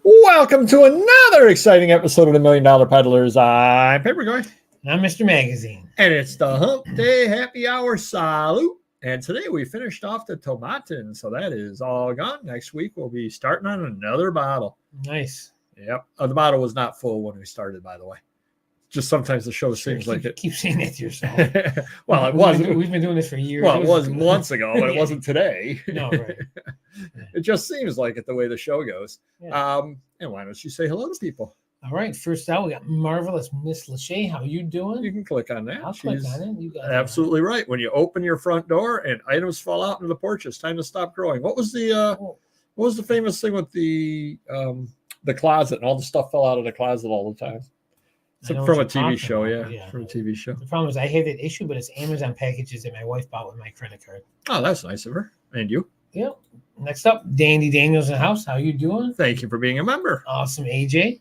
Welcome to another exciting episode of the $1 Million Peddlers. I'm Paperboy. And I'm Mr. Magazine. And it's the Hump Day Happy Hour Salute. And today we finished off the Tomatin, so that is all gone. Next week we'll be starting on another bottle. Nice. Yep. The bottle was not full when we started, by the way. Just sometimes the show seems like it. Keep saying that to yourself. Well, it wasn't. We've been doing this for years. Well, it was months ago, but it Yeah. wasn't today. No, right. It just seems like it the way the show goes. Yeah. And why don't you say hello to people? All right. First out, we got Marvelous Miss Lachey. How you doing? You can click on that. I'll click on it. You got absolutely right. When you open your front door and items fall out into the porch, it's time to stop growing. What was the famous thing with the closet and all the stuff fell out of the closet all the time? From a TV show, yeah. From a TV show. The problem is I have that issue, but it's Amazon packages that my wife bought with my credit card. Oh, that's nice of her. And you? Yep. Next up, Dandy Daniels in the house. How you doing? Thank you for being a member. Awesome, AJ.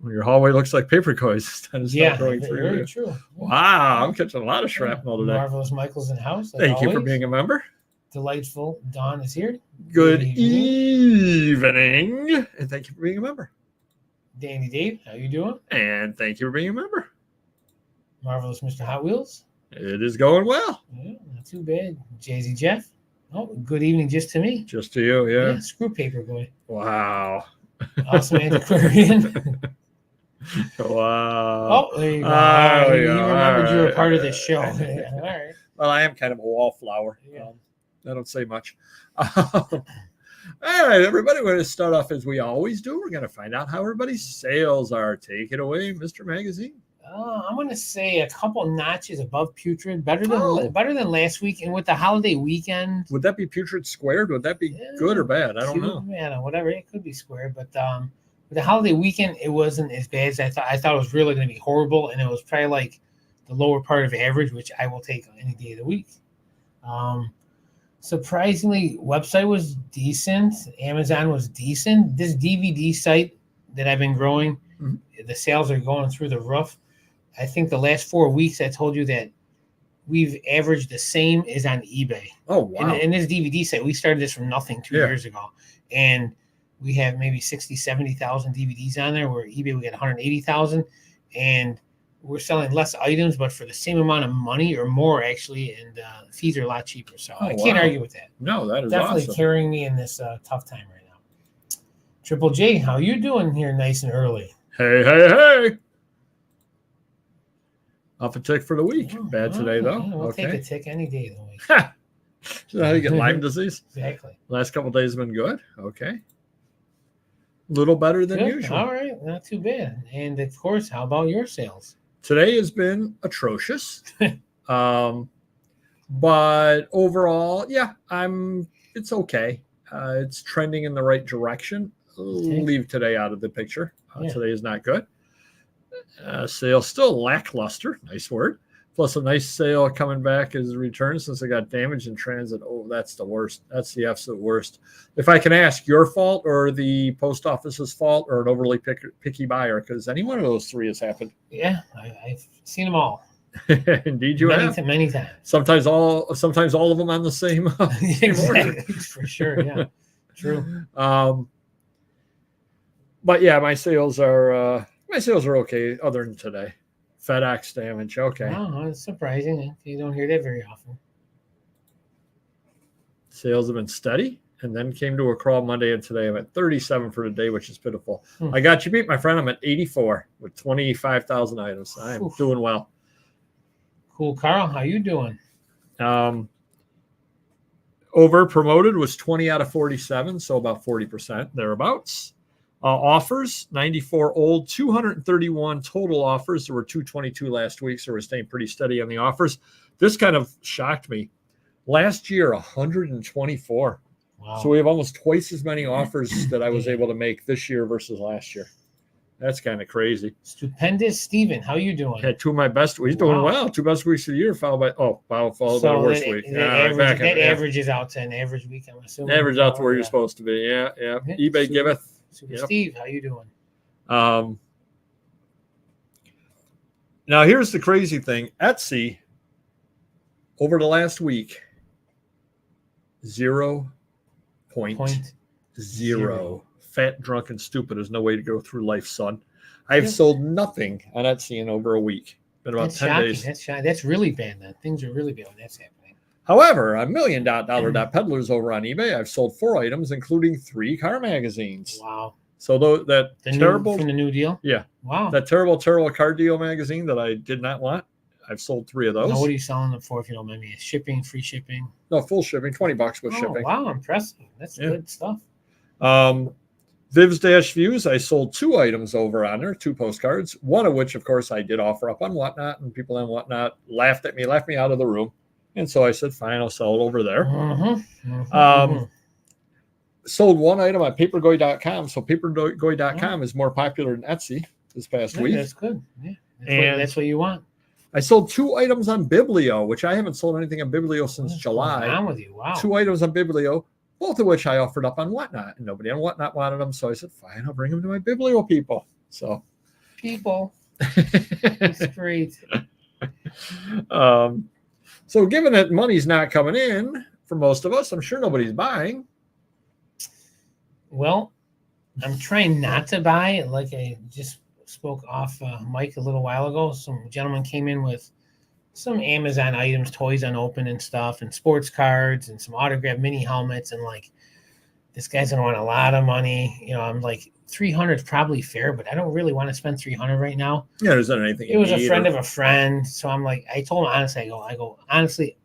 Well, your hallway looks like paper coins. It's time to start growing through. Very true. Wow, I'm catching a lot of shrapnel today. Marvelous Michael's in the house. Thank you for being a member. Delightful Dawn is here. Good evening. And thank you for being a member. Danny Dave, how you doing? And thank you for being a member. Marvelous Mr. Hot Wheels. It is going well. Yeah, not too bad. Jay-Z Jeff. Oh, good evening just to me. Just to you, yeah. Screw paper boy. Wow. Awesome antiquarian. Wow. Oh, there you go. You remembered you were part of this show. All right. Well, I am kind of a wallflower. Yeah. I don't say much. All right, everybody, we're going to start off as we always do. We're going to find out how everybody's sales are. Take it away, Mr. Magazine. I'm going to say a couple notches above putrid, better than last week. And with the holiday weekend. Would that be putrid squared? Would that be good or bad? I don't know. Yeah, whatever. It could be squared. But with the holiday weekend, it wasn't as bad as I thought. I thought it was really going to be horrible. And it was probably like the lower part of average, which I will take any day of the week. Surprisingly, website was decent. Amazon was decent. This DVD site that I've been growing, the sales are going through the roof. I think the last 4 weeks I told you that we've averaged the same as on eBay. Oh, wow. And this DVD site, we started this from nothing 2 years ago. And we have maybe 60, 70,000 DVDs on there, where eBay we get 180,000. And we're selling less items, but for the same amount of money or more, actually, and fees are a lot cheaper. So I can't argue with that. No, that is definitely awesome. Carrying me in this tough time right now. Triple J, how you doing here nice and early? Hey. Off a tick for the week. Bad today, though. Yeah, we'll take a tick any day of the week. So how you get Lyme disease? Exactly. Last couple of days have been good. Okay. A little better than usual. All right. Not too bad. And, of course, how about your sales? Today has been atrocious. But overall, it's okay. It's trending in the right direction. Leave today out of the picture. Today is not good. Sales still lackluster. Nice word. Plus a nice sale coming back as a return since I got damaged in transit. Oh, that's the worst. That's the absolute worst. If I can ask, your fault or the post office's fault or an overly picky buyer? Because any one of those three has happened. Yeah, I've seen them all. Indeed, you have. Many times. Sometimes all of them on the same order. For sure, yeah. True. But yeah, my sales are okay other than today. FedEx damage, okay. Oh, it's surprising. You don't hear that very often. Sales have been steady and then came to a crawl Monday, and today I'm at 37 for the day, which is pitiful. I got you beat, my friend. I'm at 84 with 25,000 items. I'm doing well. Cool. Carl, how you doing? Over promoted was 20 out of 47, so about 40% thereabouts. Offers, 94 old, 231 total offers. There were 222 last week, so we're staying pretty steady on the offers. This kind of shocked me. Last year, 124. Wow. So we have almost twice as many offers that I was able to make this year versus last year. That's kind of crazy. Stupendous Steven, how you doing? Had two of my best. He's doing well. 2 best weeks of the year, followed by the worst week. That averages out to an average week, I'm assuming. Average out to where you're supposed to be. Yeah. eBay giveth. Steve, how you doing? Now, here's the crazy thing. Etsy, over the last week, 0.05 fat, drunk, and stupid is no way to go through life, son. I've Yep. sold nothing on Etsy in over a week. Been about That's 10 shocking. days. That's really bad. Then things are really bad when that's happening. However, on $1,000,000 Peddlers over on eBay, I've sold 4 items, including 3 car magazines. Wow. So that terrible from the new deal. Yeah. Wow. That terrible car deal magazine that I did not want. I've sold 3 of those. Now, what are you selling them for, if you don't mind me? Shipping, free shipping? No, full shipping, $20 with shipping. Wow, impressive. That's good stuff. Vivs-Views, I sold 2 items over on there, 2 postcards, one of which, of course, I did offer up on Whatnot, and people on Whatnot laughed at me, left me out of the room. And so I said, fine, I'll sell it over there. Sold 1 item on papergoy.com. So papergoy.com is more popular than Etsy this past week. That's good. Yeah. That's what you want. I sold 2 items on Biblio, which I haven't sold anything on Biblio since July. What's on with you? Wow. 2 items on Biblio, both of which I offered up on Whatnot. And nobody on Whatnot wanted them. So I said, fine, I'll bring them to my Biblio people. So people. That's great. So given that money's not coming in for most of us, I'm sure nobody's buying. Well, I'm trying not to buy. Like I just spoke off mic a little while ago. Some gentleman came in with some Amazon items, toys unopened and stuff, and sports cards and some autographed mini helmets. And like, this guy's gonna want a lot of money. You know, I'm like, 300 is probably fair, but I don't really want to spend 300 right now. Yeah, there's not anything. It was a friend of a friend, so I'm like, I told him honestly, I go honestly,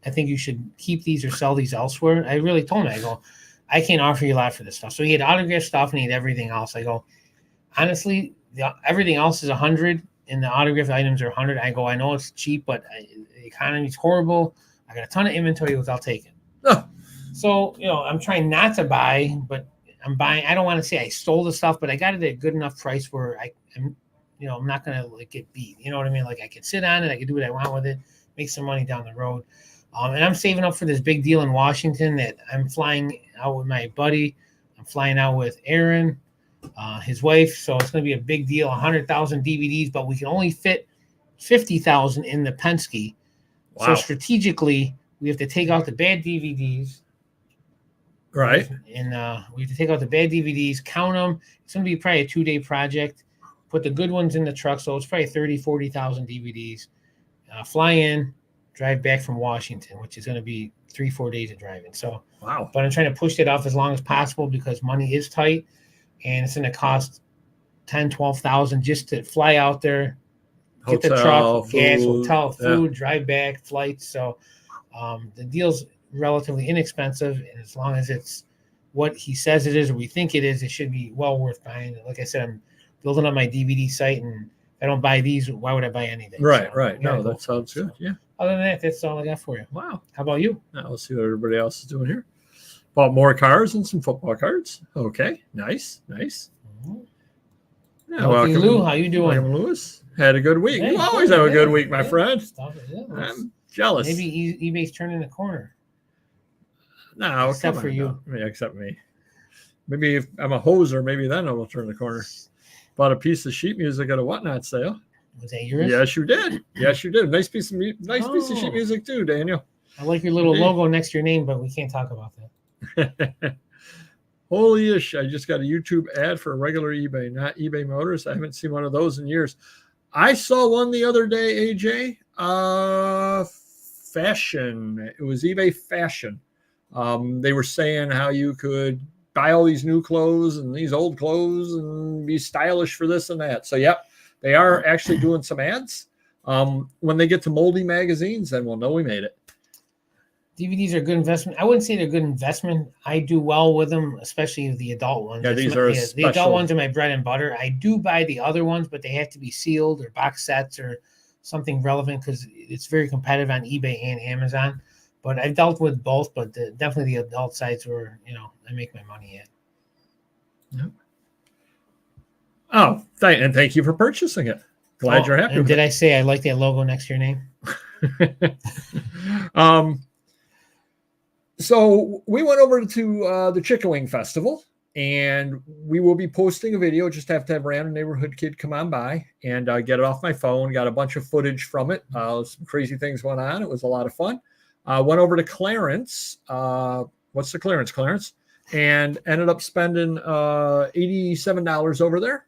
I think you should keep these or sell these elsewhere. I really told him, I go, I can't offer you a lot for this stuff. So he had autographed stuff and he had everything else. I go, honestly, everything else is 100 and the autographed items are 100. I go, I know it's cheap, but the economy's horrible. I got a ton of inventory. I'll take it. Oh. So, you know, I'm trying not to buy, but I'm buying. I don't want to say I stole the stuff, but I got it at a good enough price where I'm not going to like get beat. You know what I mean? Like I can sit on it. I can do what I want with it, make some money down the road. And I'm saving up for this big deal in Washington that I'm flying out with my buddy. I'm flying out with Aaron, his wife. So it's going to be a big deal, 100,000 DVDs, but we can only fit 50,000 in the Penske. Wow. So strategically, we have to take out the bad DVDs. Right. And we have to take out the bad DVDs, count them. It's going to be probably a 2-day project. Put the good ones in the truck. So it's probably 30,000, 40,000 DVDs. Fly in, drive back from Washington, which is going to be 3-4 days of driving. So, wow. But I'm trying to push it off as long as possible because money is tight and it's going to cost 10,000, 12,000 just to fly out there, get the truck, food, gas, hotel, food, drive back, flights. So the deal's relatively inexpensive, and as long as it's what he says it is or we think it is, it should be well worth buying. Like I said, I'm building up my DVD site, and if I don't buy these, why would I buy anything? Right. No, that sounds good. Yeah. Other than that, that's all I got for you. Wow. How about you? Now let's see what everybody else is doing here. Bought more cars and some football cards. Okay. Nice. Mm-hmm. Yeah, welcome, Lou. How you doing? Welcome, Lewis. Had a good week. Hey, you always have a good week, my friend. I'm jealous. Maybe eBay's turning the corner. No, except for you. No. Yeah, except me. Maybe if I'm a hoser, maybe then I will turn the corner. Bought a piece of sheet music at a Whatnot sale. Was that yours? Yes, you did. Nice piece of sheet music too, Daniel. I like your little logo next to your name, but we can't talk about that. Holy ish! I just got a YouTube ad for a regular eBay, not eBay Motors. I haven't seen one of those in years. I saw one the other day, AJ. Fashion. It was eBay Fashion. They were saying how you could buy all these new clothes and these old clothes and be stylish for this and that. So, yep, they are actually doing some ads. When they get to moldy magazines, then we'll know we made it. DVDs are a good investment. I wouldn't say they're a good investment. I do well with them, especially the adult ones. Yeah, these are the adult ones are my bread and butter. I do buy the other ones, but they have to be sealed or box sets or something relevant because it's very competitive on eBay and Amazon. But I've dealt with both, but definitely the adult sites where, I make my money at. Yep. Oh, thank you for purchasing it. Glad you're happy. And did I say I like that logo next to your name? So we went over to the Chicken Wing Festival, and we will be posting a video. Just have to have random neighborhood kid come on by and get it off my phone. Got a bunch of footage from it. Some crazy things went on. It was a lot of fun. Went over to Clarence. What's the Clarence? Clarence and ended up spending $87 over there.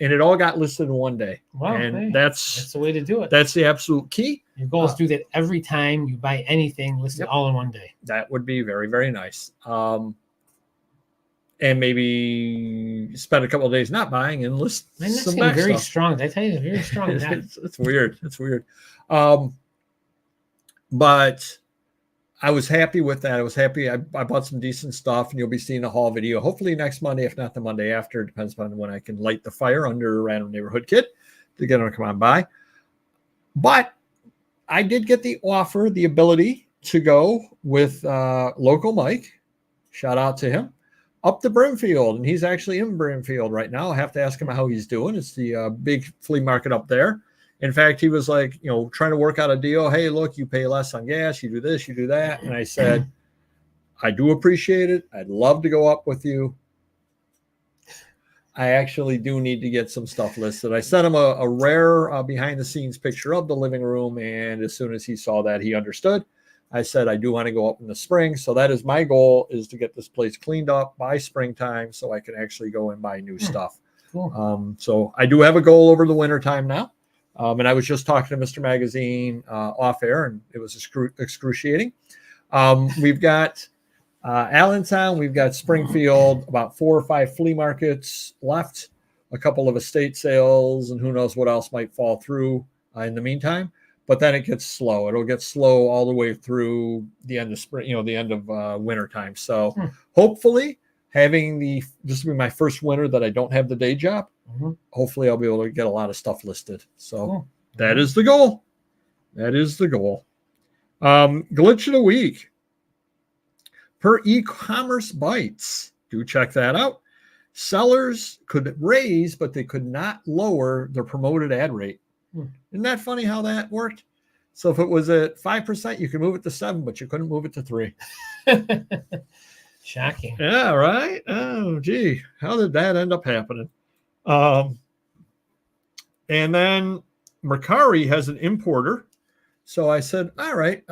And it all got listed in one day. Wow, and hey, that's the way to do it. That's the absolute key. Your goal is to do that every time you buy anything, list it all in one day. That would be very, very nice. And maybe spend a couple of days not buying and list some back very stuff. Strong. Did I tell you it's very strong? It's weird. It's weird. But I was happy with that. I was happy. I bought some decent stuff, and you'll be seeing a haul video hopefully next Monday, if not the Monday after. It depends on when I can light the fire under Random Neighborhood Kid to get them to come on by. But I did get the offer, the ability to go with local Mike. Shout out to him. Up to Brimfield, and he's actually in Brimfield right now. I have to ask him how he's doing. It's the big flea market up there. In fact, he was like, trying to work out a deal. Hey, look, you pay less on gas. You do this, you do that. And I said, I do appreciate it. I'd love to go up with you. I actually do need to get some stuff listed. I sent him a rare behind-the-scenes picture of the living room, and as soon as he saw that, he understood. I said, I do want to go up in the spring. So that is my goal, is to get this place cleaned up by springtime so I can actually go and buy new stuff. Cool. So I do have a goal over the winter time now. And I was just talking to Mr. Magazine off air, and it was excruciating. We've got Allentown, we've got Springfield, about 4 or 5 flea markets left, a couple of estate sales, and who knows what else might fall through in the meantime. But then it gets slow. It'll get slow all the way through the end of spring, the end of winter time. So hopefully this will be my first winter that I don't have the day job. Hopefully I'll be able to get a lot of stuff listed. So that is the goal. That is the goal. Glitch of the week. Per e-commerce bites. Do check that out. Sellers could raise, but they could not lower their promoted ad rate. Isn't that funny how that worked? So if it was at 5%, you could move it to 7, but you couldn't move it to 3. Shocking. Yeah, right? Oh, gee. How did that end up happening? And then Mercari has an importer. So I said, all right.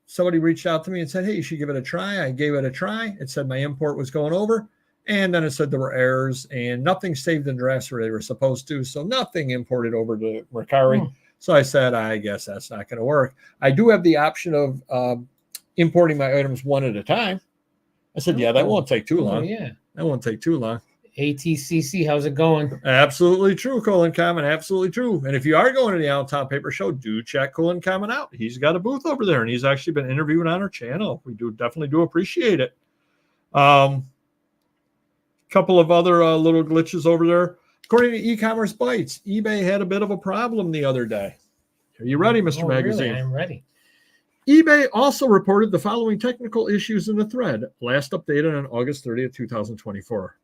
Somebody reached out to me and said, hey, you should give it a try. I gave it a try. It said my import was going over. And then it said there were errors and nothing saved in drafts where they were supposed to. So nothing imported over to Mercari. So I said, I guess that's not going to work. I do have the option of importing my items one at a time. I said, yeah, that won't take too long. That won't take too long. ATCC, how's it going? Absolutely true, Colin Common. Absolutely true. And if you are going to the Allentown Paper Show, do check Colin Common out. He's got a booth over there, and he's actually been interviewed on our channel. We definitely do appreciate it. Couple of other little glitches over there. According to e-commerce bites, eBay had a bit of a problem the other day. Are you ready, Mr. Magazine? Really? I'm ready. eBay also reported the following technical issues in the thread, last updated on August 30th, 2024.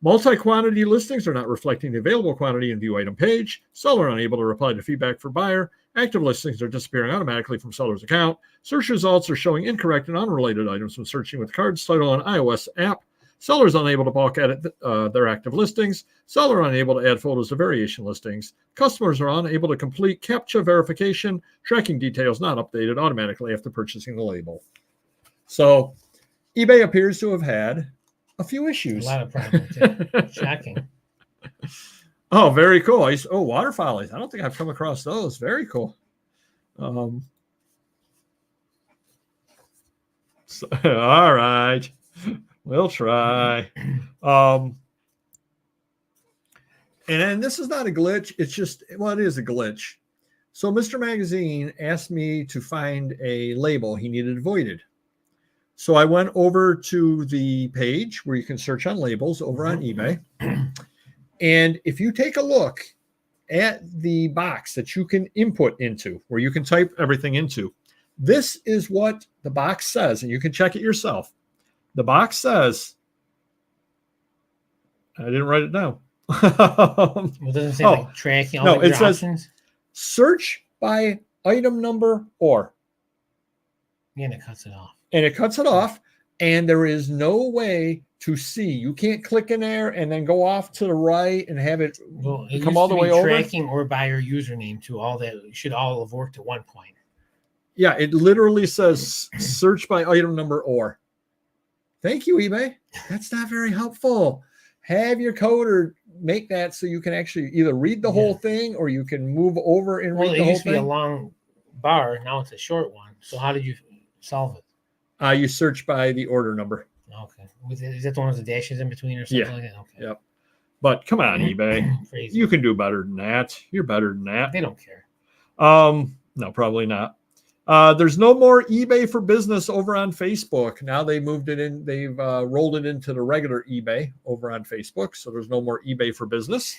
Multi-quantity listings are not reflecting the available quantity in view item page. Seller unable to reply to feedback for buyer. Active listings are disappearing automatically from seller's account. Search results are showing incorrect and unrelated items when searching with cards title on iOS app. Sellers unable to bulk edit their active listings. Seller unable to add photos to variation listings. Customers are unable to complete CAPTCHA verification. Tracking details not updated automatically after purchasing the label. So eBay appears to have had a few issues. A lot of problems. Yeah. Shocking. Oh, very cool. Waterfowlies. I don't think I've come across those. Very cool. All right. We'll try. And then this is not a glitch. It's just, it is a glitch. So Mr. Magazine asked me to find a label he needed voided. So I went over to the page where you can search on labels over on eBay. And if you take a look at the box that you can input into, where you can type everything into, this is what the box says, and you can check it yourself. The box says, I didn't write it down. Well, it doesn't say like tracking all your options. Search by item number or. And it cuts it off. And it cuts it off, and there is no way to see. You can't click in there and then go off to the right and have it come all the way over. Tracking or by your username to all that should all have worked at one point. Yeah, it literally says search by item number or. Thank you, eBay. That's not very helpful. Have your coder make that so you can actually either read the whole thing or you can move over and read the whole thing. Well, it used to be a long bar. Now it's a short one. So how did you solve it? You search by the order number. Okay. Is that the one with the dashes in between or something like that? Okay. Yep. But come on, eBay. Crazy. You can do better than that. You're better than that. They don't care. No, probably not. There's no more eBay for business over on Facebook. Now they moved it in. They've rolled it into the regular eBay over on Facebook. So there's no more eBay for business.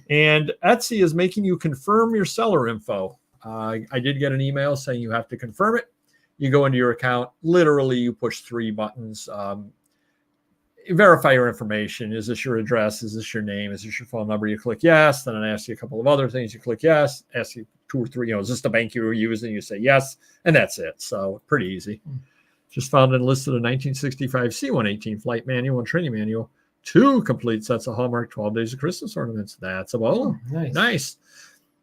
And Etsy is making you confirm your seller info. I did get an email saying you have to confirm it. You go into your account. Literally, you push 3 buttons. Verify your information. Is this your address? Is this your name? Is this your phone number? You click yes. Then it asks you a couple of other things. You click yes. Ask you 2 or 3. Is this the bank you were using? You say yes, and that's it. So pretty easy. Just found and listed a 1965 C-118 flight manual and training manual. 2 complete sets of Hallmark 12 Days of Christmas ornaments. That's a bolo. Nice.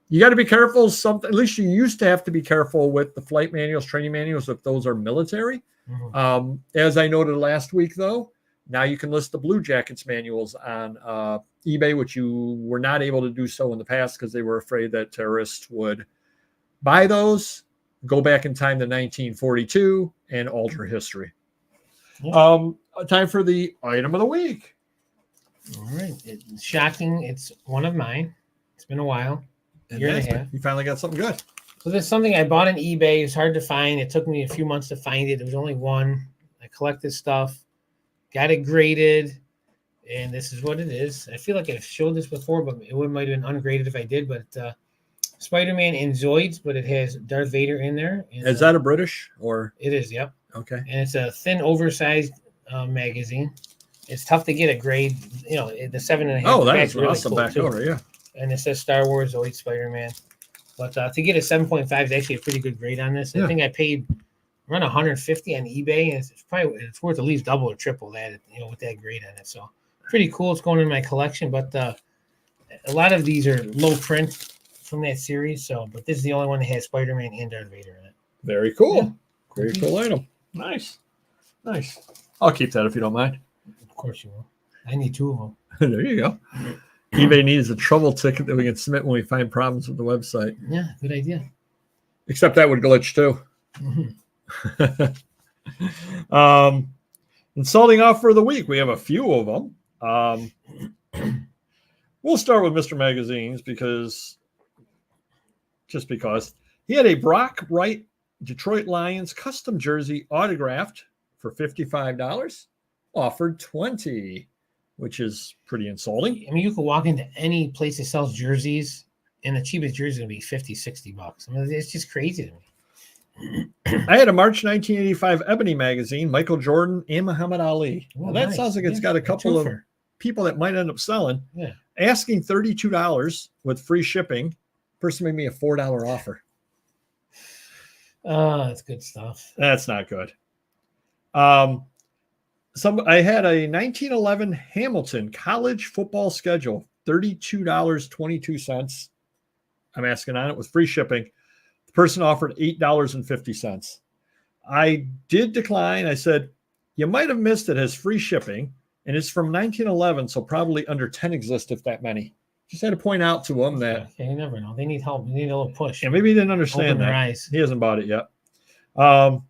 You got to be careful. At least you used to have to be careful with the flight manuals, training manuals, if those are military. As I noted last week, though, now you can list the Blue Jackets manuals on eBay, which you were not able to do so in the past because they were afraid that terrorists would buy those, go back in time to 1942, and alter history. Time for the item of the week. All right. It's shocking. It's one of mine. It's been a while. Year and a half. You finally got something good. So there's something I bought on eBay. It's hard to find. It took me a few months to find it. There was only one. I collected stuff. Got it graded, and this is what it is. I feel like I've showed this before, but it might have been ungraded if I did. But Spider-Man in Zoids, but it has Darth Vader in there. And, is that a British or? It is, yep. Okay. And it's a thin, oversized magazine. It's tough to get a grade. The 7.5. Oh, that is really awesome cool back over, yeah. And it says Star Wars, Zoids, Spider-Man. But to get a 7.5 is actually a pretty good grade on this. I think I paid around 150 on eBay, and it's worth at least double or triple that, with that grade on it. So pretty cool. It's going in my collection, but a lot of these are low print from that series. But this is the only one that has Spider-Man and Darth Vader in it. Very cool. Yeah. Very cool item. Nice. I'll keep that if you don't mind. Of course you will. I need 2 of them. There you go. eBay needs a trouble ticket that we can submit when we find problems with the website. Yeah, good idea. Except that would glitch too. And starting off for the week, we have a few of them. We'll start with Mr. Magazines because he had a Brock Wright Detroit Lions custom jersey autographed for $55, offered $20, which is pretty insulting. I mean, you could walk into any place that sells jerseys, and the cheapest jersey is going to be $50-$60. I mean, it's just crazy to me. I had a March 1985 Ebony magazine, Michael Jordan and Muhammad Ali. Oh, well, that sounds like it's got a couple of people that might end up selling. Yeah. Asking $32 with free shipping. Person made me a $4 offer. That's good stuff. That's not good. I had a 1911 Hamilton college football schedule, $32.22. I'm asking on it with free shipping. The person offered $8.50. I did decline. I said, you might have missed it as free shipping, and it's from 1911, so probably under 10 exist, if that many. Just had to point out to them that. Okay, you never know. They need help. They need a little push. Yeah, maybe he didn't understand Open that. their eyes. He hasn't bought it yet. And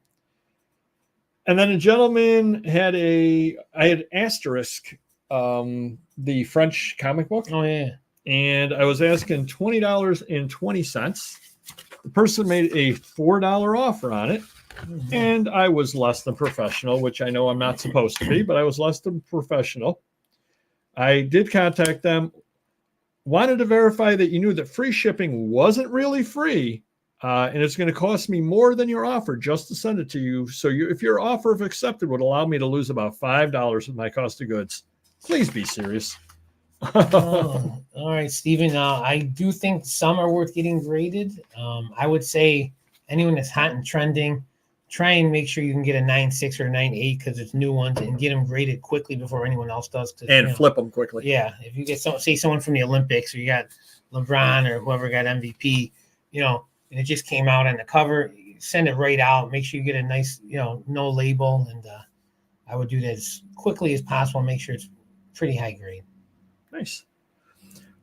then a gentleman had I had Asterisk, the French comic book. Oh, yeah. And I was asking $20.20. The person made a $4 offer on it. Mm-hmm. And I was less than professional, which I know I'm not supposed to be, but I was less than professional. I did contact them, wanted to verify that you knew that free shipping wasn't really free. And it's going to cost me more than your offer just to send it to you. So if your offer, if accepted, would allow me to lose about $5 with my cost of goods, please be serious. All right, Stephen. I do think some are worth getting graded. I would say anyone that's hot and trending, try and make sure you can get a 9.6 or a 9.8 because it's new ones, and get them graded quickly before anyone else does. And flip them quickly. Yeah, if you get someone from the Olympics, or you got LeBron or whoever got MVP, and it just came out on the cover, send it right out. Make sure you get a nice, no label, and I would do that as quickly as possible. Make sure it's pretty high grade. Nice.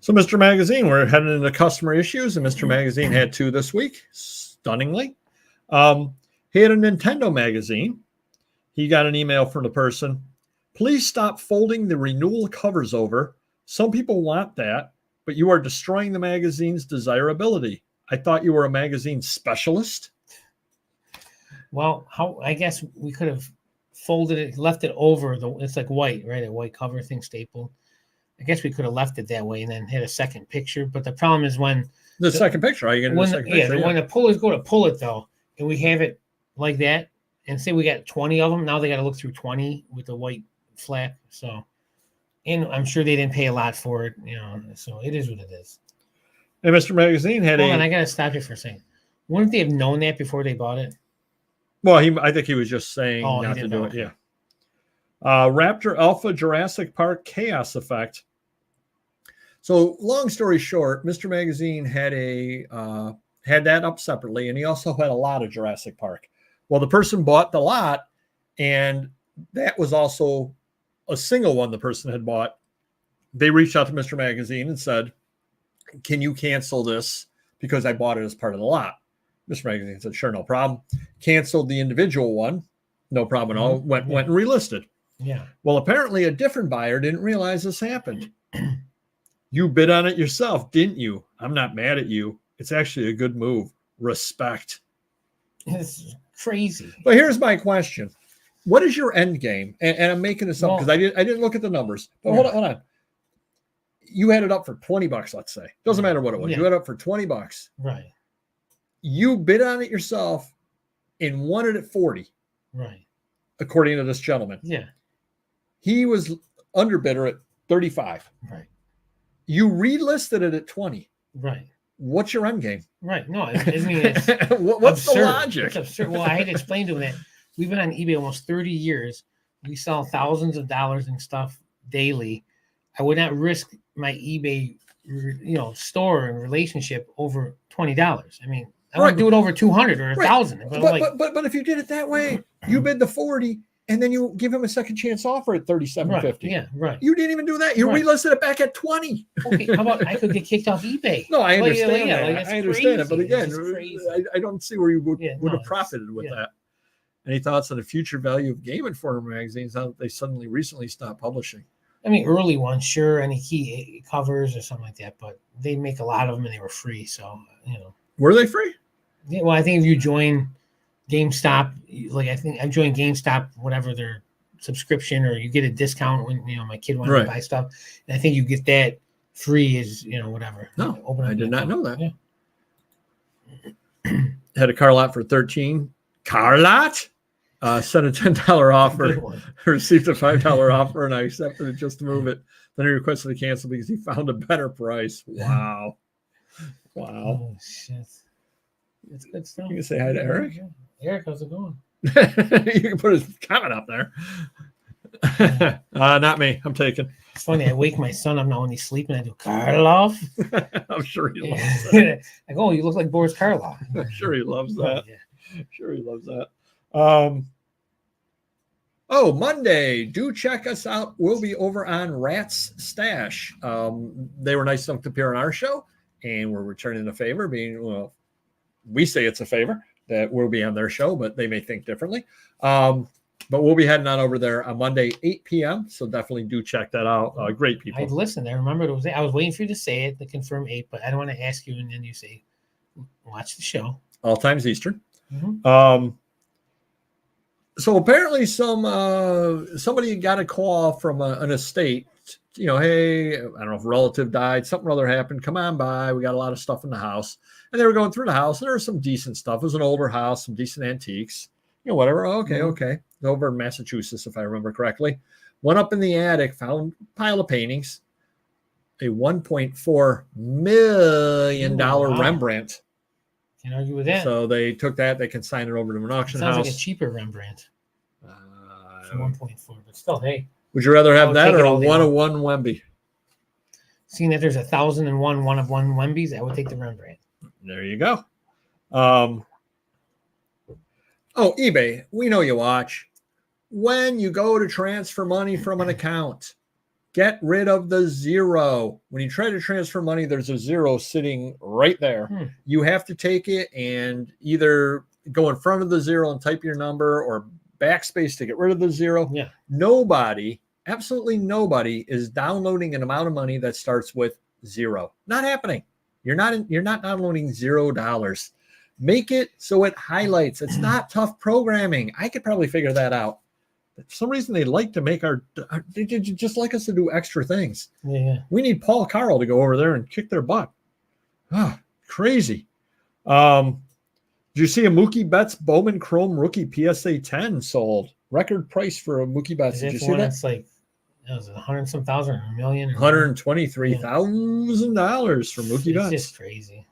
So, Mr. Magazine, we're heading into customer issues, and Mr. Magazine had 2 this week, stunningly. He had a Nintendo magazine. He got an email from the person. Please stop folding the renewal covers over. Some people want that, but you are destroying the magazine's desirability. I thought you were a magazine specialist. Well, I guess we could have folded it, left it over. It's like white, right? A white cover thing stapled. I guess we could have left it that way and then had a second picture. But the problem is when the second picture, are you going to do the second picture? When the pullers go to pull it though, and we have it like that, and say we got 20 of them, now they got to look through 20 with the white flap. So, and I'm sure they didn't pay a lot for it, So it is what it is. And Mr. Magazine had Hold on, I got to stop you for a second. Wouldn't they have known that before they bought it? Well, I think he was just saying not to do it. Yeah. Raptor Alpha Jurassic Park Chaos Effect. So, long story short, Mr. Magazine had had that up separately, and he also had a lot of Jurassic Park. Well, the person bought the lot, and that was also a single one the person had bought. They reached out to Mr. Magazine and said, "Can you cancel this because I bought it as part of the lot?" Mr. Magazine said, "Sure, no problem." Canceled the individual one, no problem at all. Went and relisted. Yeah. Well, apparently a different buyer didn't realize this happened. You bid on it yourself, didn't you? I'm not mad at you. It's actually a good move. Respect. It's crazy. But here's my question. What is your end game? And I'm making this up because I didn't look at the numbers. But hold on. You had it up for $20, let's say. Doesn't matter what it was. You had it up for $20. Right. You bid on it yourself and won it at 40. Right. According to this gentleman. Yeah. He was underbidder at 35. Right. You relisted it at 20. Right. What's your end game? Right. No, I mean, it's what's absurd. The logic? It's absurd. Well, I had to explain to him that we've been on eBay almost 30 years. We sell thousands of dollars in stuff daily. I would not risk my eBay, store and relationship over $20. I mean, I want to do it over 200 or 1,000. But if you did it that way, you bid the 40 and then you give him a second chance offer at $37.50. Right. Yeah, right. You didn't even do that. You relisted it back at 20. Okay, how about I could get kicked off eBay? No, I understand that. I understand crazy. it. But again, I don't see where you would have profited with that. Any thoughts on the future value of Game Informer magazines now that they recently stopped publishing? I mean, early ones, sure, any key covers or something like that, but they make a lot of them and they were free. So, Were they free? Yeah, well, I think if you join GameStop, I think I joined GameStop, whatever their subscription, or you get a discount when my kid wanted to buy stuff. And I think you get that free as whatever. No, I did not know that. Yeah. Had a car lot for 13. Car lot? Sent a $10 offer, received a $5 offer, and I accepted it just to move it. Then he requested to cancel because he found a better price. Wow. Oh, shit. It's good stuff. You can say hi to Eric. Eric, how's it going? You can put his comment up there. Not me. I'm taking. It's funny. I wake my son up now when he's sleeping. I do Karloff. I'm sure he loves that. I go, you look like Boris Karloff. I'm sure he loves that. I'm sure he loves that. Monday. Do check us out. We'll be over on Rat's Stash. They were nice enough to appear on our show, and we're returning the favor. We say it's a favor that we'll be on their show, but they may think differently. But we'll be heading on over there on Monday, 8 p.m. So definitely do check that out. Great people. I'd listen. I remember it was. I was waiting for you to say it to confirm 8, but I don't want to ask you, and then you say, "Watch the show." All times Eastern. Mm-hmm. So apparently, somebody got a call from an estate. Hey, I don't know if a relative died, something or other happened. Come on by. We got a lot of stuff in the house. And they were going through the house, and there was some decent stuff. It was an older house, some decent antiques. Whatever. Okay. Over in Massachusetts, if I remember correctly. Went up in the attic, found a pile of paintings. A $1.4 million Rembrandt. Can't argue with that. So they took that. They consigned it over to an auction house. Sounds like a cheaper Rembrandt. For 1.4, but still, hey. Would you rather have that or a 101 Wemby? Seeing that there's 1,001 one-of-one Wembys, I would take the Rembrandt. There you go. eBay. We know you watch. when you go to transfer money from an account, get rid of the zero. When you try to transfer money, there's a zero sitting right there. You have to take it and either go in front of the zero and type your number, or backspace to get rid of the zero. Yeah. Nobody, absolutely nobody, is downloading an amount of money that starts with zero. Not happening. You're not downloading $0. Make it so it highlights. It's not tough programming. I could probably figure that out. For some reason, they like to make they just like us to do extra things. Yeah. We need Paul Carl to go over there and kick their butt. Crazy. Did you see a Mookie Betts Bowman Chrome Rookie PSA 10 sold? Record price for a Mookie Betts. Did you see that? It's like, was it 100-some thousand or a million? $123,000 for Mookie Betts. It's just crazy.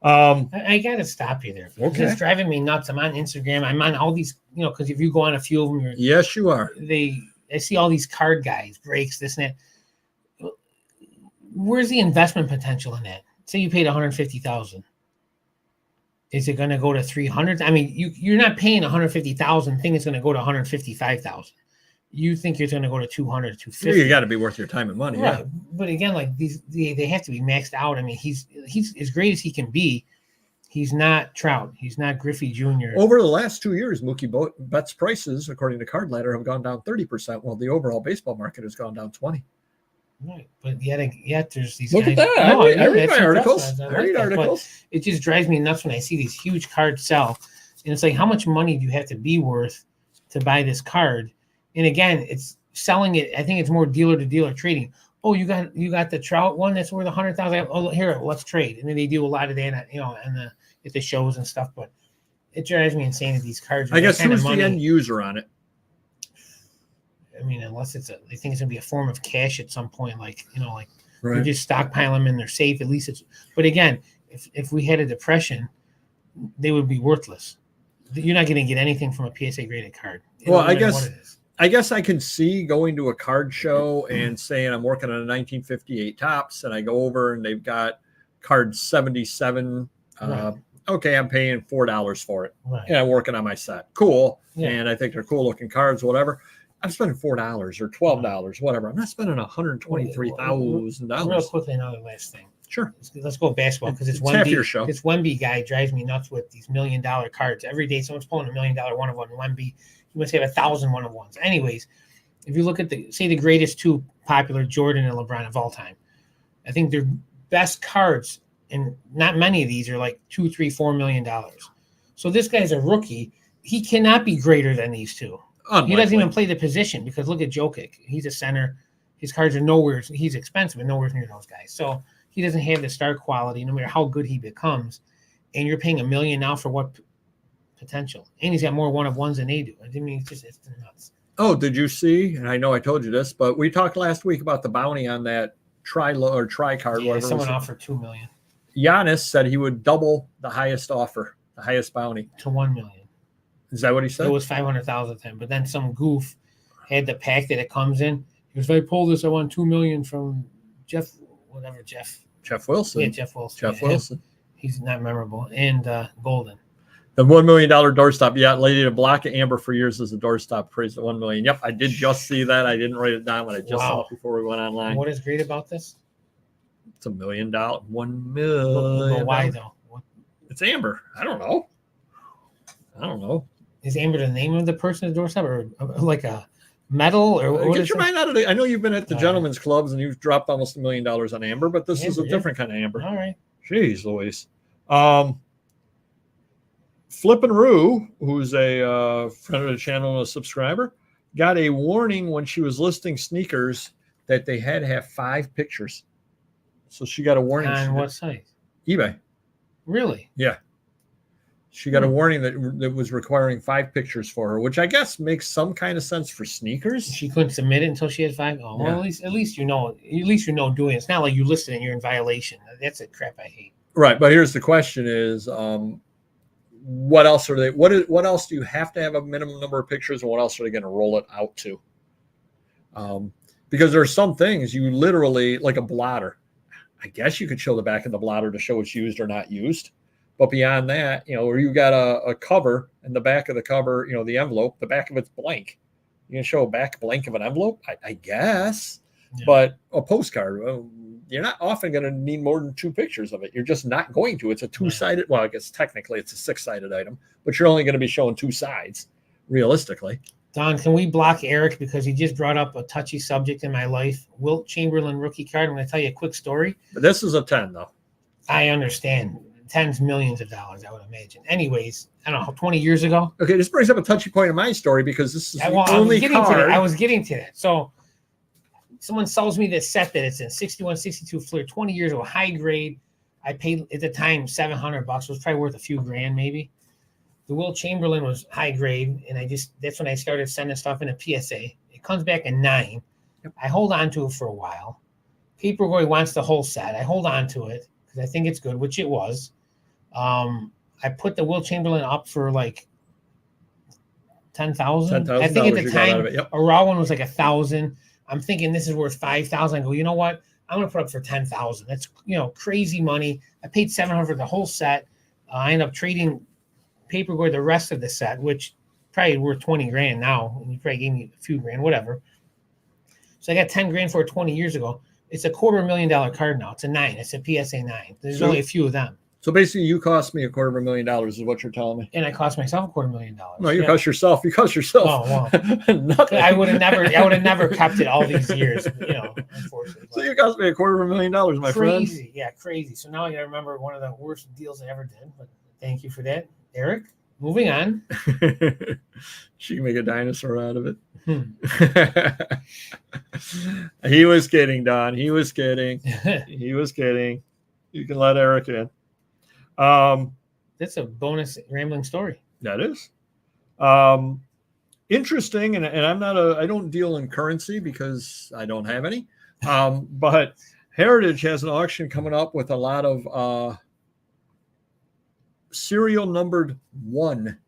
I got to stop you there. Okay. It's driving me nuts. I'm on Instagram. I'm on all these, because if you go on a few of them, yes, you are. I see all these card guys, breaks, this and that. Where's the investment potential in that? Say you paid $150,000. Is it going to go to 300? I mean, you're not paying $150,000. Thing is going to go to $155,000. You think you're going to go to 200, 250? Well, you got to be worth your time and money, right? Yeah. But again, like they have to be maxed out. I mean, he's as great as he can be. He's not Trout. He's not Griffey Jr. Over the last 2 years, Mookie Betts prices, according to Card Ladder, have gone down 30%, while the overall baseball market has gone down 20%. Right, but yet there's these. Look guys, at that! I read my articles. I read articles. It just drives me nuts when I see these huge cards sell, and it's like, how much money do you have to be worth to buy this card? And again, it's selling it. I think it's more dealer to dealer trading. Oh, you got the Trout one that's worth $100,000. Oh, here, let's trade. And then they do a lot of that, at the shows and stuff. But it drives me insane that these cards. I guess who's the end user on it? I mean, unless they think it's gonna be a form of cash at some point, like right. You just stockpile them and they're safe. At least it's. But again, if we had a depression, they would be worthless. You're not going to get anything from a PSA graded card. Well, I guess I can see going to a card show and saying I'm working on a 1958 Topps, and I go over and they've got card 77. Right. Okay, I'm paying $4 for it, right. And I'm working on my set. Cool, yeah. And I think they're cool looking cards, whatever. I'm spending $4 or $12, whatever. I'm not spending $123,000. Real quickly, another last thing. Sure. Let's go basketball, because it's half your show. This Wemby guy drives me nuts with these $1 million cards. Every day someone's pulling $1 million one of one. Wemby, you must have 1,000 one of ones. Anyways, if you look at the greatest two popular, Jordan and LeBron of all time, I think their best cards, and not many of these are like $2, $3, $4 million. So this guy's a rookie. He cannot be greater than these two. Unlikely. He doesn't even play the position, because look at Jokic. He's a center. His cards are nowhere. He's expensive and nowhere near those guys. So he doesn't have the star quality, no matter how good he becomes. And you're paying $1 million now for what potential? And he's got more one of ones than they do. I mean, it's nuts. Oh, did you see? And I know I told you this, but we talked last week about the bounty on that tri card. Yeah, someone offered $2 million. Giannis said he would double the highest offer, the highest bounty, to $1 million. Is that what he said? It was 500,000 to him, but then some goof had the pack that it comes in. He goes, if I pull this, I want $2 million from Jeff Wilson. Yeah, Jeff Wilson. Jeff Wilson. He's not memorable. And Golden. The $1 million doorstop. Yeah, lady to block Amber for years as a doorstop. Praised at $1 million. Yep, I did just see that. I didn't write it down, but I just saw it before we went online. And what is great about this? It's $1 million. $1 million. But why though? It's Amber. I don't know. Is Amber the name of the person at the doorstep, or like a medal, or get your mind out of it? I know you've been at the gentlemen's clubs and you've dropped almost $1 million on Amber, but this is a different kind of Amber. All right. Jeez Louise. Flippin' Rue, who's a friend of the channel and a subscriber, got a warning when she was listing sneakers that they had to have 5 pictures. So she got a warning. On what site? eBay. Really? Yeah. She got a warning that was requiring 5 pictures for her, which I guess makes some kind of sense for sneakers. She couldn't submit it until she had 5. Oh, well, yeah. at least you know doing it. It's not like you listed and you're in violation. That's the crap I hate. Right, but here's the question: is what else are they? What else do you have to have a minimum number of pictures, and what else are they going to roll it out to? Because there are some things you literally, like a blotter. I guess you could show the back of the blotter to show it's used or not used. But beyond that, where you got a cover and the back of the cover, the envelope, the back of it's blank. You can show a back blank of an envelope, I guess. Yeah. But a postcard, you're not often going to need more than 2 pictures of it. You're just not going to. It's a 2-sided. Well, I guess technically it's a 6-sided item, but you're only going to be showing 2 sides, realistically. Don, can we block Eric because he just brought up a touchy subject in my life? Wilt Chamberlain rookie card. I'm going to tell you a quick story. But this is a 10, though. I understand. Tens, millions of dollars, I would imagine. Anyways, I don't know, 20 years ago. Okay, this brings up a touchy point in my story because this is the only card. I was getting to that. So someone sells me this set that it's in 61, 62 Fleer, 20 years ago, high grade. I paid at the time $700. It was probably worth a few grand, maybe. The Wilt Chamberlain was high grade, and that's when I started sending stuff in a PSA. It comes back a 9. Yep. I hold on to it for a while. Paperboy wants the whole set. I hold on to it because I think it's good, which it was. I put the Wilt Chamberlain up for like 10,000. I think at the time a raw one was like 1,000. I'm thinking this is worth 5,000. I go, you know what? I'm gonna put up for 10,000. That's crazy money. I paid $700 for the whole set. I ended up trading Paperboy the rest of the set, which probably worth 20 grand now. And you probably gave me a few grand, whatever. So I got 10 grand for it 20 years ago. It's a $250,000 card now. It's a 9. It's a PSA 9. There's only a few of them. So basically, you cost me $250,000 is what you're telling me. And I cost myself $250,000. No, you cost yourself. You cost yourself. Oh, well. Nothing. I would have never kept it all these years, unfortunately. So you cost me $250,000, my friend. Crazy, yeah, crazy. So now I got to remember one of the worst deals I ever did. But thank you for that, Eric. Moving on. She can make a dinosaur out of it. He was kidding, Don. He was kidding. He was kidding. You can let Eric in. That's a bonus rambling story. That is. Interesting, and I don't deal in currency because I don't have any. But Heritage has an auction coming up with a lot of serial numbered 1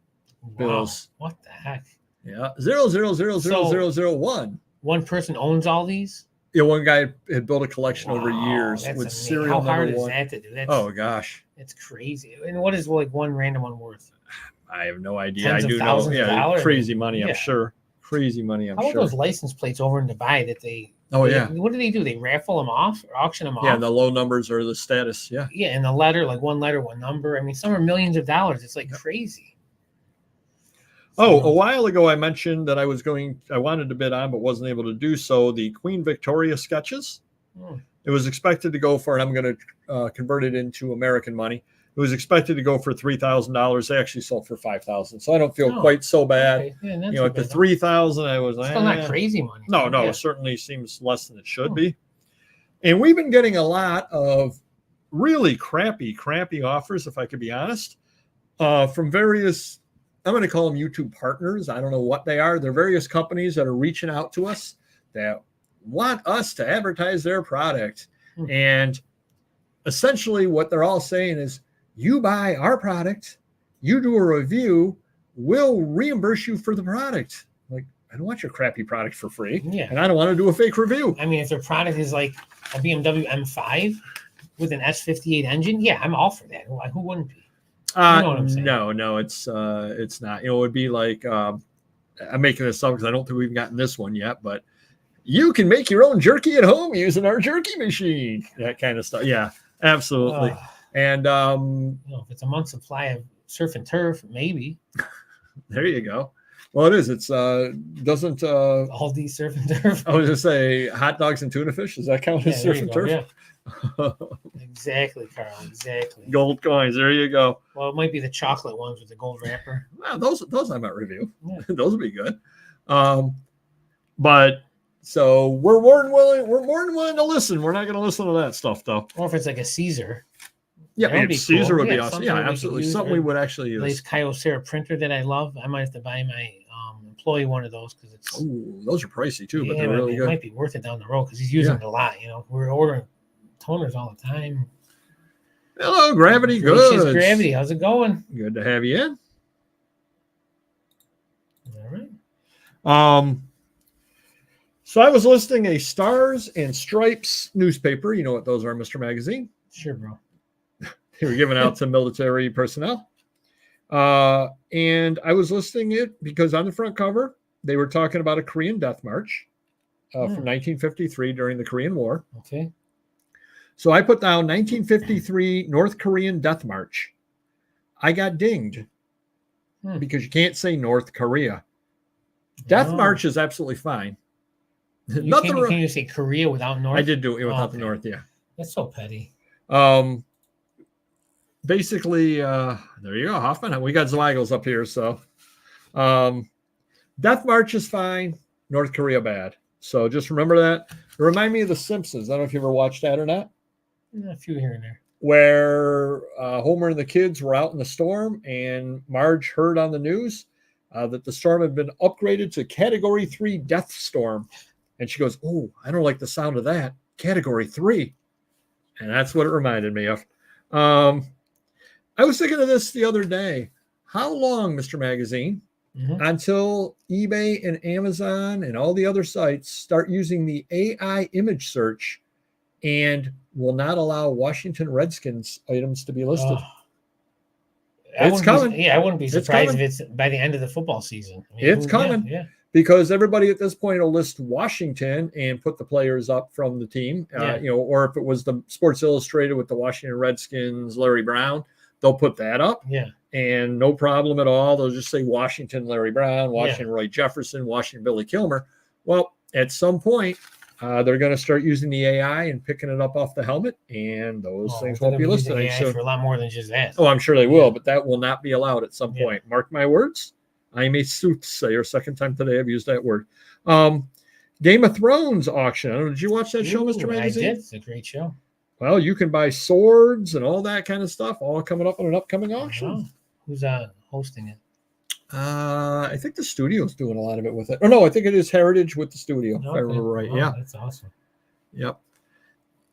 bills. What the heck? Yeah, 0000001. One person owns all these? Yeah, one guy had built a collection over years with amazing. serial number 1. How hard is that to do? Oh gosh, it's crazy. And what is like one random one worth? I have no idea. Tens I do of know. thousands of dollars? Crazy money. I'm sure. Crazy money. I'm How sure. about those license plates over in Dubai that they? Oh yeah. What do they do? They raffle them off or auction them off? Yeah, and the low numbers are the status. Yeah. Yeah, and the letter, like one letter, one number. I mean, some are millions of dollars. It's like crazy. Oh, a while ago I mentioned that I wanted to bid on, but wasn't able to do so. The Queen Victoria sketches. It was expected to go for, and I'm going to convert it into American money. It was expected to go for $3,000. They actually sold for $5,000, so I don't feel quite so bad. Okay. Yeah, at the $3,000, I was still not crazy money. No, it certainly seems less than it should be. And we've been getting a lot of really crappy offers, if I could be honest, from various. I'm going to call them YouTube partners. I don't know what they are. They're various companies that are reaching out to us that want us to advertise their product. And essentially what they're all saying is, you buy our product, you do a review, we'll reimburse you for the product. Like, I don't want your crappy product for free. Yeah. And I don't want to do a fake review. I mean, if their product is like a BMW M5 with an S58 engine, yeah, I'm all for that. Who wouldn't be? You know what I'm saying? No, it's not. It would be like I'm making this up because I don't think we've gotten this one yet, but you can make your own jerky at home using our jerky machine. That kind of stuff. Yeah, absolutely. And if it's a month's supply of surf and turf, maybe. There you go. Well, it is. It's doesn't Aldi surf and turf. I was gonna say hot dogs and tuna fish. Does that count as surf and turf? Yeah. Exactly, Carl. Exactly. Gold coins. There you go. Well, it might be the chocolate ones with the gold wrapper. Well, those I might review. Yeah. Those would be good. But so we're more than willing to listen. We're not going to listen to that stuff though. Or if it's like a CZUR. Yeah, CZUR would be awesome. Yeah, absolutely. Something we would actually use. This Kyocera printer that I love. I might have to buy my employee one of those because it's. Oh, those are pricey too, but they're really good. It might be worth it down the road because he's using it a lot. We're ordering toners all the time. Hello, Gravity. Good. Gravity, how's it going? Good to have you in. All right. So I was listing a Stars and Stripes newspaper. You know what those are, Mr. Magazine? Sure, bro. They were given out to military personnel. And I was listing it because on the front cover, they were talking about a Korean death march from 1953 during the Korean War. Okay. So I put down 1953 North Korean death march. I got dinged because you can't say North Korea. Death march is absolutely fine. Can you say Korea without North? I did do it without the North, yeah. That's so petty. Basically, there you go, Hoffman. We got Zweigels up here, so death march is fine. North Korea bad. So just remember that. It remind me of The Simpsons. I don't know if you ever watched that or not. A few here and there. Where Homer and the kids were out in the storm, and Marge heard on the news that the storm had been upgraded to Category 3 death storm. And she goes, "Oh, I don't like the sound of that. Category 3." And that's what it reminded me of. I was thinking of this the other day. How long, Mr. Magazine, until eBay and Amazon and all the other sites start using the AI image search and will not allow Washington Redskins items to be listed? It's coming. I wouldn't be surprised if it's by the end of the football season. I mean, it's coming. Yeah. Because everybody at this point will list Washington and put the players up from the team, or if it was the Sports Illustrated with the Washington Redskins, Larry Brown, they'll put that up. Yeah. And no problem at all. They'll just say Washington, Larry Brown, Washington, Roy Jefferson, Washington, Billy Kilmer. Well, at some point, they're going to start using the AI and picking it up off the helmet, and those things won't be listed. AI for a lot more than just that. Oh, I'm sure they will, but that will not be allowed at some point. Mark my words. I'm a soothsayer. Second time today I've used that word. Game of Thrones auction. I don't know, did you watch that show, Mr. Magazine? I did. It's a great show. Well, you can buy swords and all that kind of stuff, all coming up in an upcoming auction. Wow. Who's hosting it? I think the studio's doing a lot of it with it. Oh, no, I think it is Heritage with the studio, if I remember right. Yeah. That's awesome. Yep.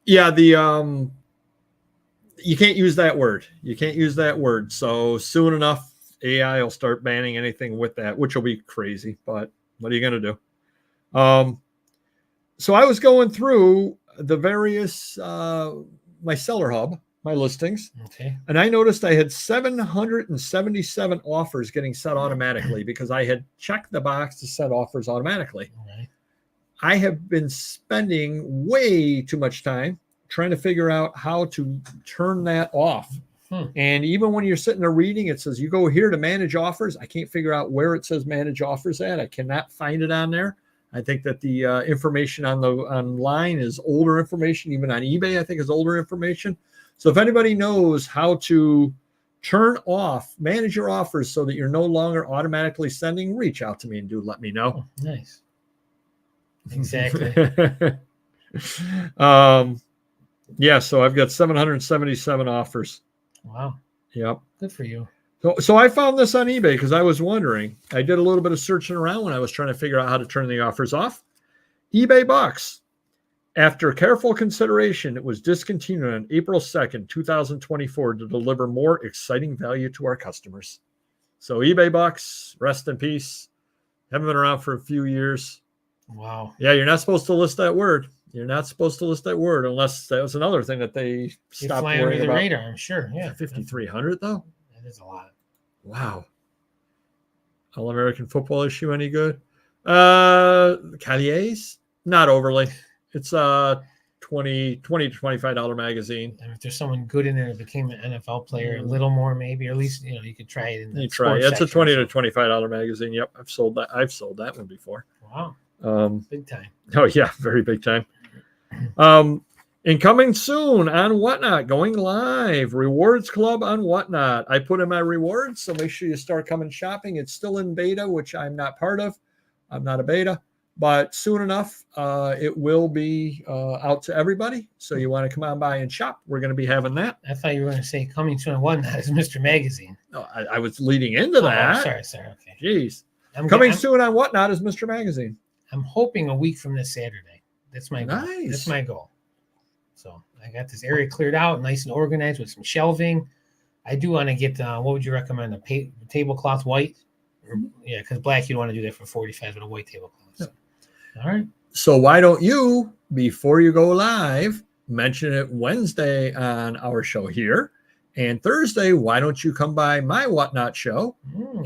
Yeah, you can't use that word. You can't use that word. So soon enough, AI will start banning anything with that, which will be crazy, but what are you going to do? So I was going through the various, my seller hub, my listings. Okay. And I noticed I had 777 offers getting set automatically because I had checked the box to set offers automatically. Okay. I have been spending way too much time trying to figure out how to turn that off. And even when you're sitting there reading, it says you go here to manage offers. I can't figure out where it says manage offers at. I cannot find it on there. I think that the information online is older information. Even on eBay, I think is older information. So if anybody knows how to turn off, manage your offers so that you're no longer automatically sending, reach out to me and let me know. Oh, nice. Exactly. Yeah, so I've got 777 offers. Wow. Yep. Good for you. So I found this on eBay because I was wondering. I did a little bit of searching around when I was trying to figure out how to turn the offers off. eBay Bucks. After careful consideration, it was discontinued on April 2nd, 2024 to deliver more exciting value to our customers. So eBay Bucks, rest in peace. Haven't been around for a few years. Wow. Yeah, you're not supposed to list that word. You're not supposed to list that word unless that was another thing that they stopped flying worrying under the about. radar, I'm sure. Yeah. 5,300 though? That is a lot. Wow. All-American football issue any good? Callier's? Not overly. It's a $20 to $25 magazine. And if there's someone good in there that became an NFL player, a little more maybe, or at least you could try it in the try. It's a $20 to $25 magazine. Yep, I've sold that one before. Wow. Big time. Oh yeah, very big time. And coming soon on Whatnot, going live, Rewards Club on Whatnot. I put in my rewards, so make sure you start coming shopping. It's still in beta, which I'm not part of. I'm not a beta, but soon enough, it will be out to everybody. So you want to come on by and shop. We're going to be having that. I thought you were going to say coming soon on Whatnot is Mr. Magazine. No, I was leading into that. Oh, sorry. Okay. Jeez. Coming soon on Whatnot is Mr. Magazine. I'm hoping a week from this Saturday. That's my goal. Nice. That's my goal. So I got this area cleared out, nice and organized with some shelving. I do want to get, what would you recommend? A tablecloth white? Yeah, because black, you don't want to do that for 45 with a white tablecloth. So. All right. So why don't you, before you go live, mention it Wednesday on our show here. And Thursday, why don't you come by my Whatnot show?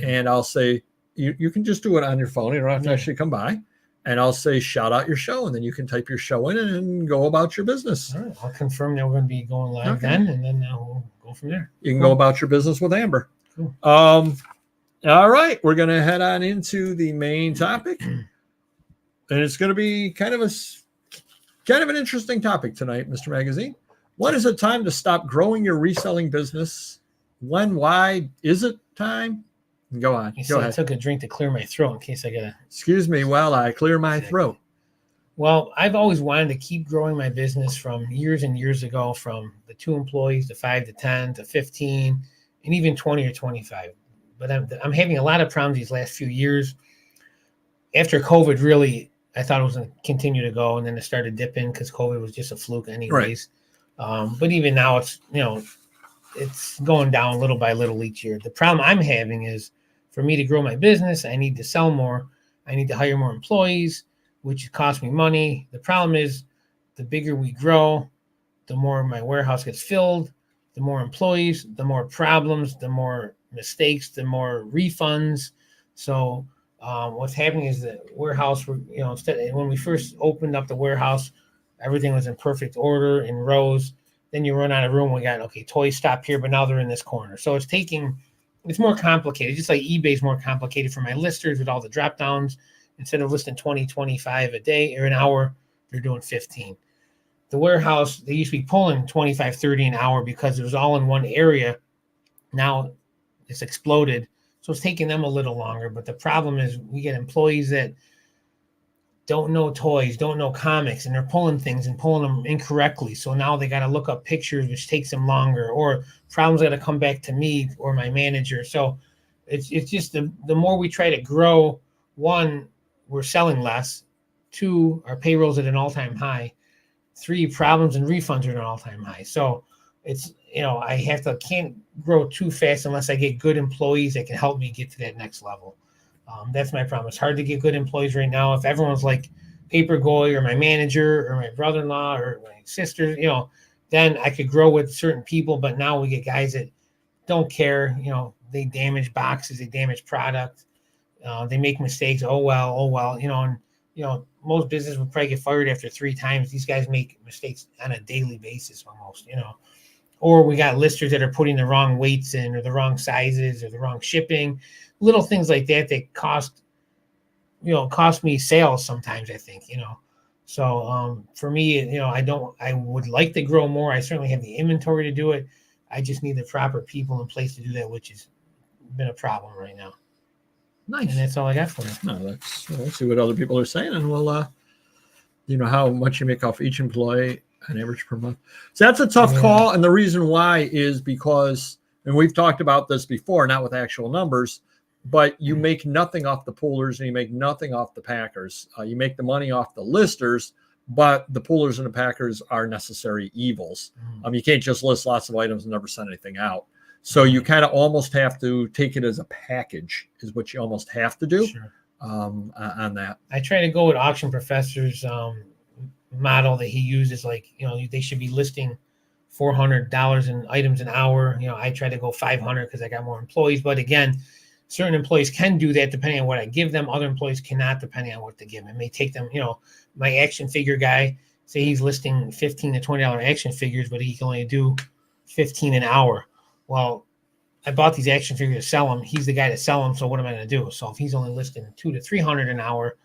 And I'll say, you can just do it on your phone. You don't have to actually come by. And I'll say, shout out your show, and then you can type your show in and go about your business. All right. I'll confirm that we're going to be going live then, and then we'll go from there. You can go about your business with Amber. Cool. All right. We're going to head on into the main topic. And it's going to be kind of an interesting topic tonight, Mr. Magazine. When is it time to stop growing your reselling business? When, why is it time? Go on. Go ahead. I took a drink to clear my throat in case I got to. Excuse me while I clear my throat. Well, I've always wanted to keep growing my business from years and years ago, from the 2 employees to 5 to 10 to 15 and even 20 or 25. But I'm having a lot of problems these last few years. After COVID, really, I thought it was going to continue to go, and then it started dipping because COVID was just a fluke anyways. Right. But even now, it's going down little by little each year. The problem I'm having is, for me to grow my business, I need to sell more. I need to hire more employees, which costs me money. The problem is, the bigger we grow, the more my warehouse gets filled, the more employees, the more problems, the more mistakes, the more refunds. So what's happening is the warehouse, when we first opened up the warehouse, everything was in perfect order in rows. Then you run out of room. We got, toys stop here, but now they're in this corner. So it's more complicated. Just like eBay's more complicated for my listers with all the drop downs. Instead of listing 20, 25 a day or an hour, they're doing 15. The warehouse, they used to be pulling 25, 30 an hour because it was all in one area. Now it's exploded. So it's taking them a little longer. But the problem is, we get employees that don't know toys, don't know comics, and they're pulling things and pulling them incorrectly. So now they got to look up pictures, which takes them longer, or problems got to come back to me or my manager. So it's just the more we try to grow, 1, we're selling less. 2, our payroll's at an all-time high. 3, problems and refunds are at an all-time high. So it's, I can't grow too fast unless I get good employees that can help me get to that next level. That's my problem. It's hard to get good employees right now. If everyone's like Paper Goy or my manager or my brother-in-law or my sister, then I could grow with certain people. But now we get guys that don't care. They damage boxes, they damage product, they make mistakes. Oh well. And most businesses would probably get fired after 3 times. These guys make mistakes on a daily basis almost. Or we got listers that are putting the wrong weights in, or the wrong sizes, or the wrong shipping. Little things like that cost me sales sometimes, I think. So for me, I would like to grow more. I certainly have the inventory to do it. I just need the proper people in place to do that, which has been a problem right now. Nice. And that's all I got for you. No, let's see what other people are saying, and we'll how much you make off each employee on average per month. So that's a tough call, and the reason why is because, and we've talked about this before, not with actual numbers, but you make nothing off the poolers and you make nothing off the packers. You make the money off the listers, but the poolers and the packers are necessary evils. You can't just list lots of items and never send anything out. So you kind of almost have to take it as a package, is what you almost have to do. Sure. On that. I try to go with Auction Professor's model that he uses. Like, they should be listing $400 in items an hour. I try to go 500 because I got more employees. But again, certain employees can do that depending on what I give them. Other employees cannot, depending on what they give them. It may take them, my action figure guy, say he's listing $15 to $20 action figures, but he can only do 15 an hour. Well, I bought these action figures to sell them. He's the guy to sell them. So what am I going to do? So if he's only listing $200 to $300 an hour,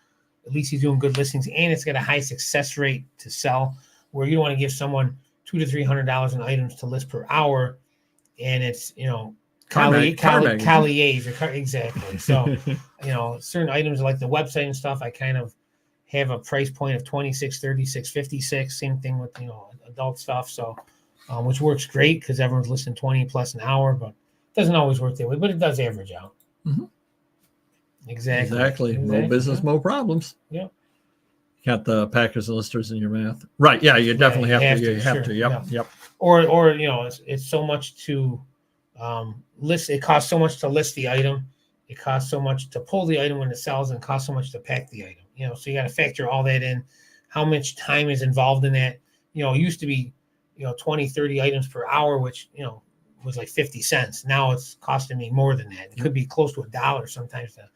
at least he's doing good listings, and it's got a high success rate to sell, where you don't want to give someone $200 to $300 in items to list per hour. And it's, Colliers, exactly. So, certain items like the website and stuff, I kind of have a price point of 26, 36, 56. Same thing with, adult stuff. So, which works great because everyone's listing 20 plus an hour, but it doesn't always work that way, but it does average out. Mm-hmm. Exactly. No business, no problems. Yeah. Got the packers and listers in your math. Right. Yeah. You definitely have to. You have to. Yep. Yeah. Yep. Or it's so much to list. It costs so much to list the item. It costs so much to pull the item when it sells, and costs so much to pack the item. So you got to factor all that in. How much time is involved in that? It used to be, 20, 30 items per hour, which, was like 50 cents. Now it's costing me more than that. It could be close to $1 sometimes to,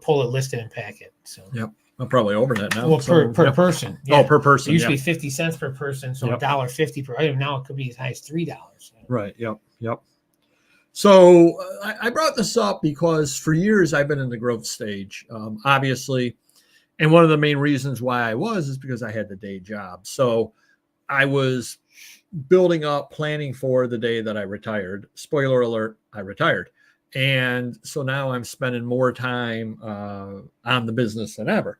pull it, list it, and pack it. So Yep. I'm probably over that now. well, per person. Oh, per person. It used to be 50 cents per person, so $1.50 per item. Now it could be as high as $3. Right. Yep. So I brought this up because for years I've been in the growth stage, obviously, and one of the main reasons why I was is because I had the day job. So I was building up, planning for the day that I retired. Spoiler alert, I retired. And so now I'm spending more time on the business than ever.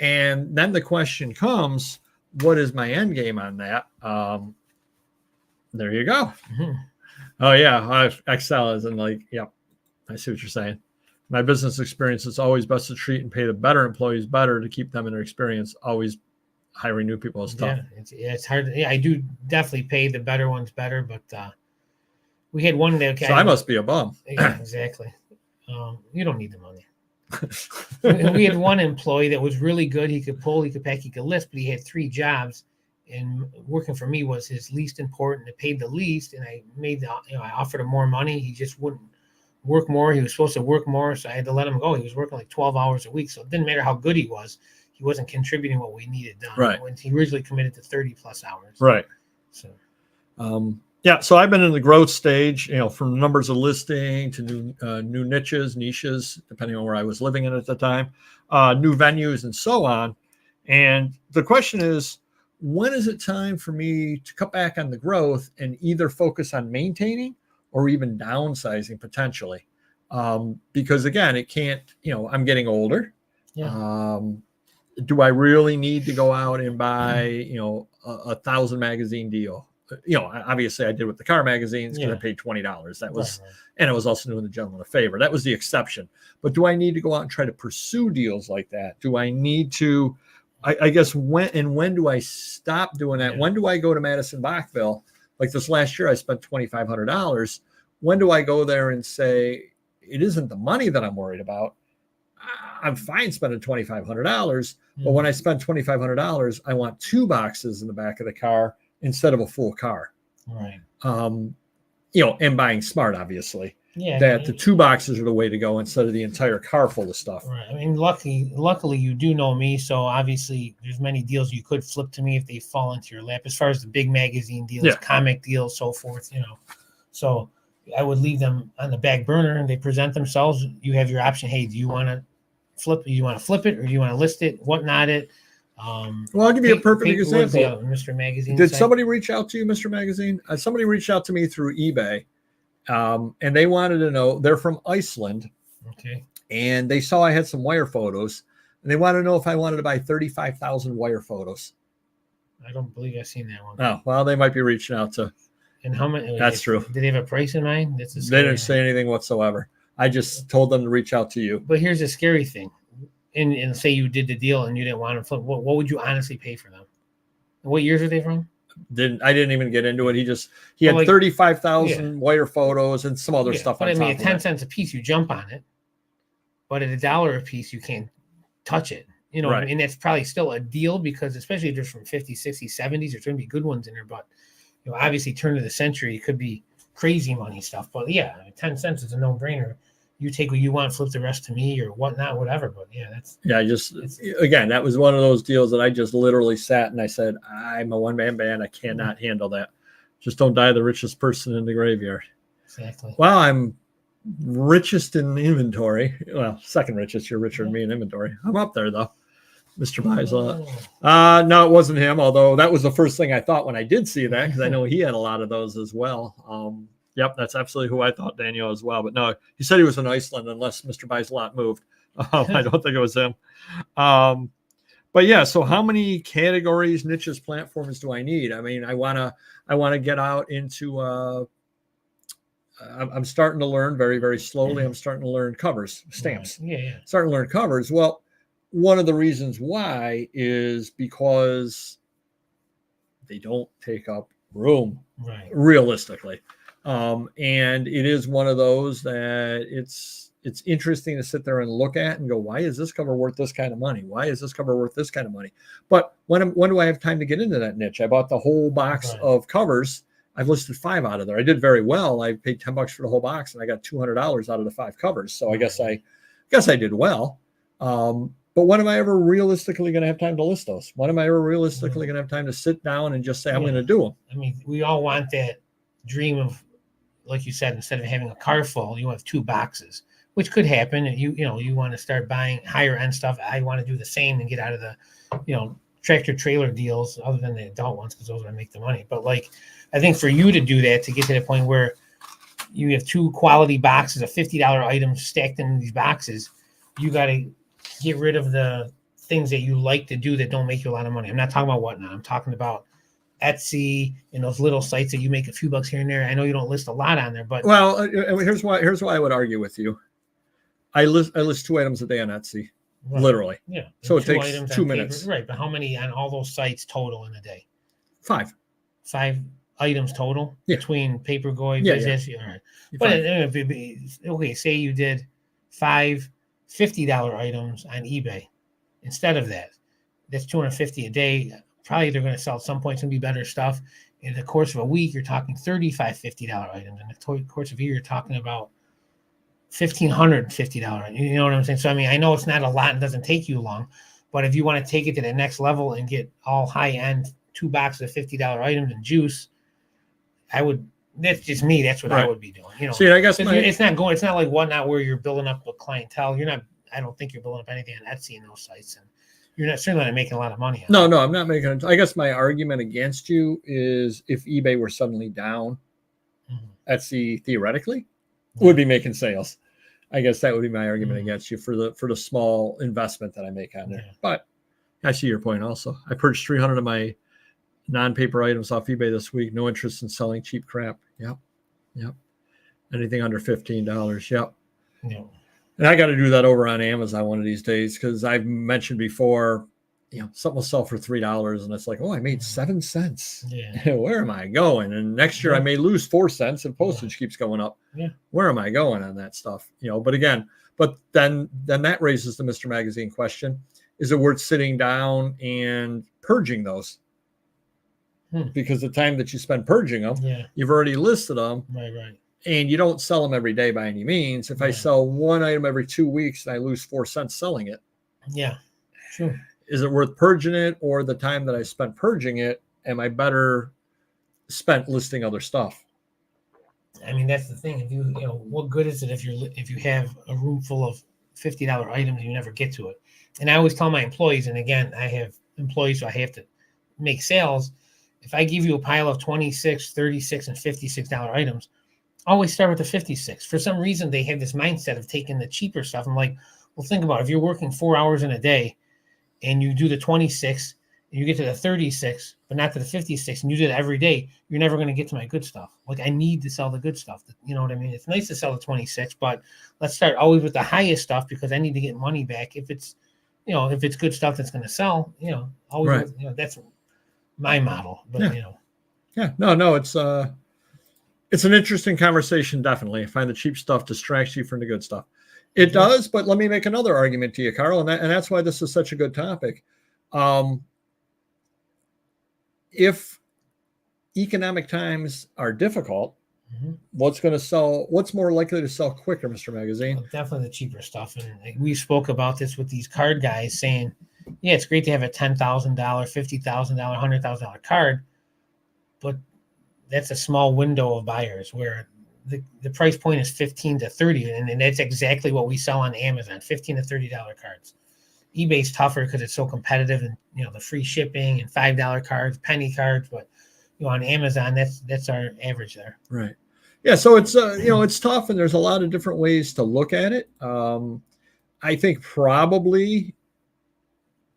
And then the question comes, what is my end game on that? There you go. Mm-hmm. Oh, yeah. Excel is in like, yep. I see what you're saying. My business experience, it's always best to treat and pay the better employees better to keep them in their experience. Always hiring new people is tough. Yeah, it's hard. Yeah, I do definitely pay the better ones better, but we had one that. So I must be a bum. Yeah, exactly. You don't need the money. We had one employee that was really good. He could pull, he could pack, he could lift, but he had 3 jobs, and working for me was his least important. It paid the least, and I I offered him more money. He just wouldn't work more. He was supposed to work more, so I had to let him go. He was working like 12 hours a week, so it didn't matter how good he was. He wasn't contributing what we needed done. Right. When he originally committed to 30 plus hours. Right. So. So I've been in the growth stage, from numbers of listing to new niches, depending on where I was living in at the time, new venues and so on. And the question is, when is it time for me to cut back on the growth and either focus on maintaining or even downsizing potentially? Because again, it can't, I'm getting older. Yeah. Do I really need to go out and buy, a 1,000 magazine deal? Obviously I did with the car magazines because I paid $20. That was, and I was also doing the gentleman a favor. That was the exception. But do I need to go out and try to pursue deals like that? Do I need to, I guess, when do I stop doing that? When do I go to Madison Bachville? Like this last year, I spent $2,500. When do I go there and say, it isn't the money that I'm worried about? I'm fine spending $2,500, but when I spend $2,500, I want 2 boxes in the back of the car instead of a full car. Right. And buying smart, obviously. Yeah. That the 2 boxes are the way to go instead of the entire car full of stuff. Right. I mean, luckily you do know me, so obviously there's many deals you could flip to me if they fall into your lap. As far as the big magazine deals, comic deals, so forth, So I would leave them on the back burner, and they present themselves. You have your option. Hey, do you want to flip? Do you want to flip it, or do you want to list it? Whatnot it. Well, I'll give you a perfect example. Mr. Magazine. Did somebody reach out to you, Mr. Magazine? Somebody reached out to me through eBay, and they wanted to know. They're from Iceland. Okay. And they saw I had some wire photos, and they wanted to know if I wanted to buy 35,000 wire photos. I don't believe I've seen that one. Oh, well, they might be reaching out to. And how many? That's true. Did they have a price in mind? They didn't say anything whatsoever. I just told them to reach out to you. But here's the scary thing. And say you did the deal and you didn't want to flip, what would you honestly pay for them? What years are they from? I didn't even get into it. He had 35,000 wire photos and some other stuff. But I mean, at 10 cents a piece, you jump on it. But at $1 a piece, you can't touch it. Right. And that's probably still a deal because especially if they're from 50s, 60s, 70s, there's going to be good ones in there. But obviously turn of the century, it could be crazy money stuff. But 10 cents is a no-brainer. You take what you want, flip the rest to me or whatnot, whatever. But again, that was one of those deals that I just literally sat and I said, I'm a one-man band. I cannot handle that. Just don't die the richest person in the graveyard. Exactly. Well, I'm richest in inventory. Well, second richest. You're richer than me in inventory. I'm up there though. Mr. Bisla. No, it wasn't him, although that was the first thing I thought when I did see that, because I know he had a lot of those as well. Yep, that's absolutely who I thought, Daniel, as well. But no, he said he was in Iceland, unless Mr. Bislot moved. I don't think it was him. But so how many categories, niches, platforms do I need? I mean, I want to get out into. I'm starting to learn very, very slowly. I'm starting to learn covers, stamps. Yeah. Starting to learn covers. Well, one of the reasons why is because they don't take up room, realistically. And it is one of those that it's interesting to sit there and look at and go, why is this cover worth this kind of money? Why is this cover worth this kind of money? But when do I have time to get into that niche? I bought the whole box of covers. I've listed 5 out of there. I did very well. I paid $10 for the whole box and I got $200 out of the 5 covers. So I guess I guess I did well. But when am I ever realistically going to have time to list those? When am I ever realistically going to have time to sit down and just say, I'm going to do them? I mean, we all want that dream of, like you said, instead of having a car full, you have 2 boxes, which could happen. And you want to start buying higher end stuff. I want to do the same and get out of the, tractor trailer deals other than the adult ones, because those are going to make the money. But like, I think for you to do that, to get to the point where you have 2 quality boxes of $50 items stacked in these boxes, you got to get rid of the things that you like to do that don't make you a lot of money. I'm not talking about Whatnot. I'm talking about Etsy and those little sites that you make a few bucks here and there. I know you don't list a lot on there, but here's why I would argue with you. I list 2 items a day on Etsy, right. Literally. Yeah. So it takes 2 minutes. Right, but how many on all those sites total in a day? 5. 5 items total between Paperboy, business. Yeah. All right. But okay, say you did 5 $50 items on eBay. Instead of that, that's $250 a day. Probably they're going to sell at some point. It's going to be better stuff. In the course of a week, you're talking 35 $50 items. In the course of a year, you're talking about $1,550. You know what I'm saying? So, I mean, I know it's not a lot and doesn't take you long, but if you want to take it to the next level and get all high end 2 boxes of $50 items and juice, that's just me. That's what I would be doing. See, I guess it's not like Whatnot where you're building up a clientele. I don't think you're building up anything on Etsy and those sites, and you're certainly not making a lot of money. No, I'm not making it. I guess my argument against you is if eBay were suddenly down, Etsy theoretically would be making sales. I guess that would be my argument against you for the small investment that I make on there. But I see your point also. I purchased 300 of my non-paper items off eBay this week. No interest in selling cheap crap. Yep. Anything under $15. Yep. And I got to do that over on Amazon one of these days, because I've mentioned before, something will sell for $3 and it's like, oh, I made 7 cents. Yeah. Where am I going? And next year I may lose 4 cents if postage keeps going up. Yeah. Where am I going on that stuff? But then that raises the Mr. Magazine question. Is it worth sitting down and purging those? Because the time that you spend purging them, you've already listed them. Right. And you don't sell them every day by any means. If I sell 1 item every 2 weeks and I lose 4 cents selling it. Yeah, sure. Is it worth purging it, or the time that I spent purging it, am I better spent listing other stuff? I mean, that's the thing. If what good is it if you have a room full of $50 items and you never get to it? And I always tell my employees, and again, I have employees, so I have to make sales. If I give you a pile of $26, $36, and $56 items, always start with the 56. For some reason, they have this mindset of taking the cheaper stuff. I'm like, well, think about it. If you're working 4 hours in a day and you do the 26 and you get to the 36, but not to the 56, and you do it every day, you're never going to get to my good stuff. Like, I need to sell the good stuff. You know what I mean? It's nice to sell the 26, but let's start always with the highest stuff, because I need to get money back. If it's good stuff that's going to sell, always, that's my model. But, No, it's an interesting conversation, definitely. I find the cheap stuff distracts you from the good stuff. It does, but let me make another argument to you, Carl, and that's why this is such a good topic. If economic times are difficult, what's going to sell? What's more likely to sell quicker, Mr. Magazine? Well, definitely the cheaper stuff. And we spoke about this with these card guys saying, it's great to have a $10,000, $50,000, $100,000 card, but that's a small window of buyers where the price point is 15 to 30, and that's exactly what we sell on Amazon, $15 to $30 cards. eBay's tougher because it's so competitive, and the free shipping and $5 cards, penny cards, but on Amazon, that's our average there. Right. Yeah. So it's it's tough, and there's a lot of different ways to look at it. I think probably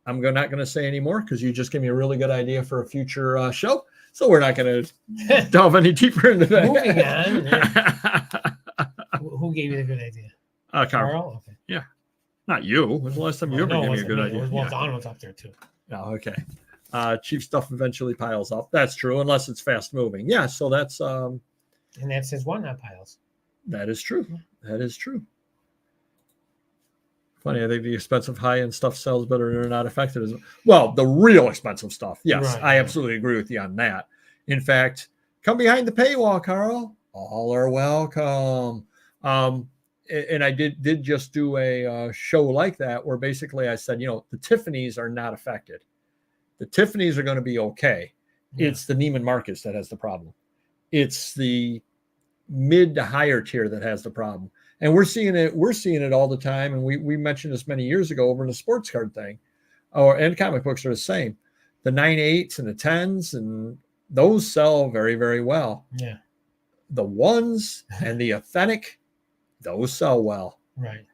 I'm not going to say anymore, because you just gave me a really good idea for a future show. So we're not going to delve any deeper into that. Moving on. Who gave you the good idea? Carl. Okay. Yeah. Not you. When was the last time you ever gave me a good idea? Don was up there too. Oh, okay. Cheap stuff eventually piles up. That's true, unless it's fast moving. Yeah. So that's. And that says Whatnot piles. That is true. That is true. Funny, I think the expensive high-end stuff sells better and they're not affected as well. The real expensive stuff, yes, right, I absolutely agree with you on that. In fact, come behind the paywall, Carl. All are welcome. and I did just do a show like that where basically I said, the Tiffany's are not affected. The Tiffany's are going to be okay. Yeah. It's the Neiman Marcus that has the problem. It's the mid to higher tier that has the problem. And we're seeing it all the time. And we mentioned this many years ago over in the sports card thing, and comic books are the same. The 9/8s and the 10s, and those sell very, very well. Yeah. The 1s and the authentic, those sell well. Right.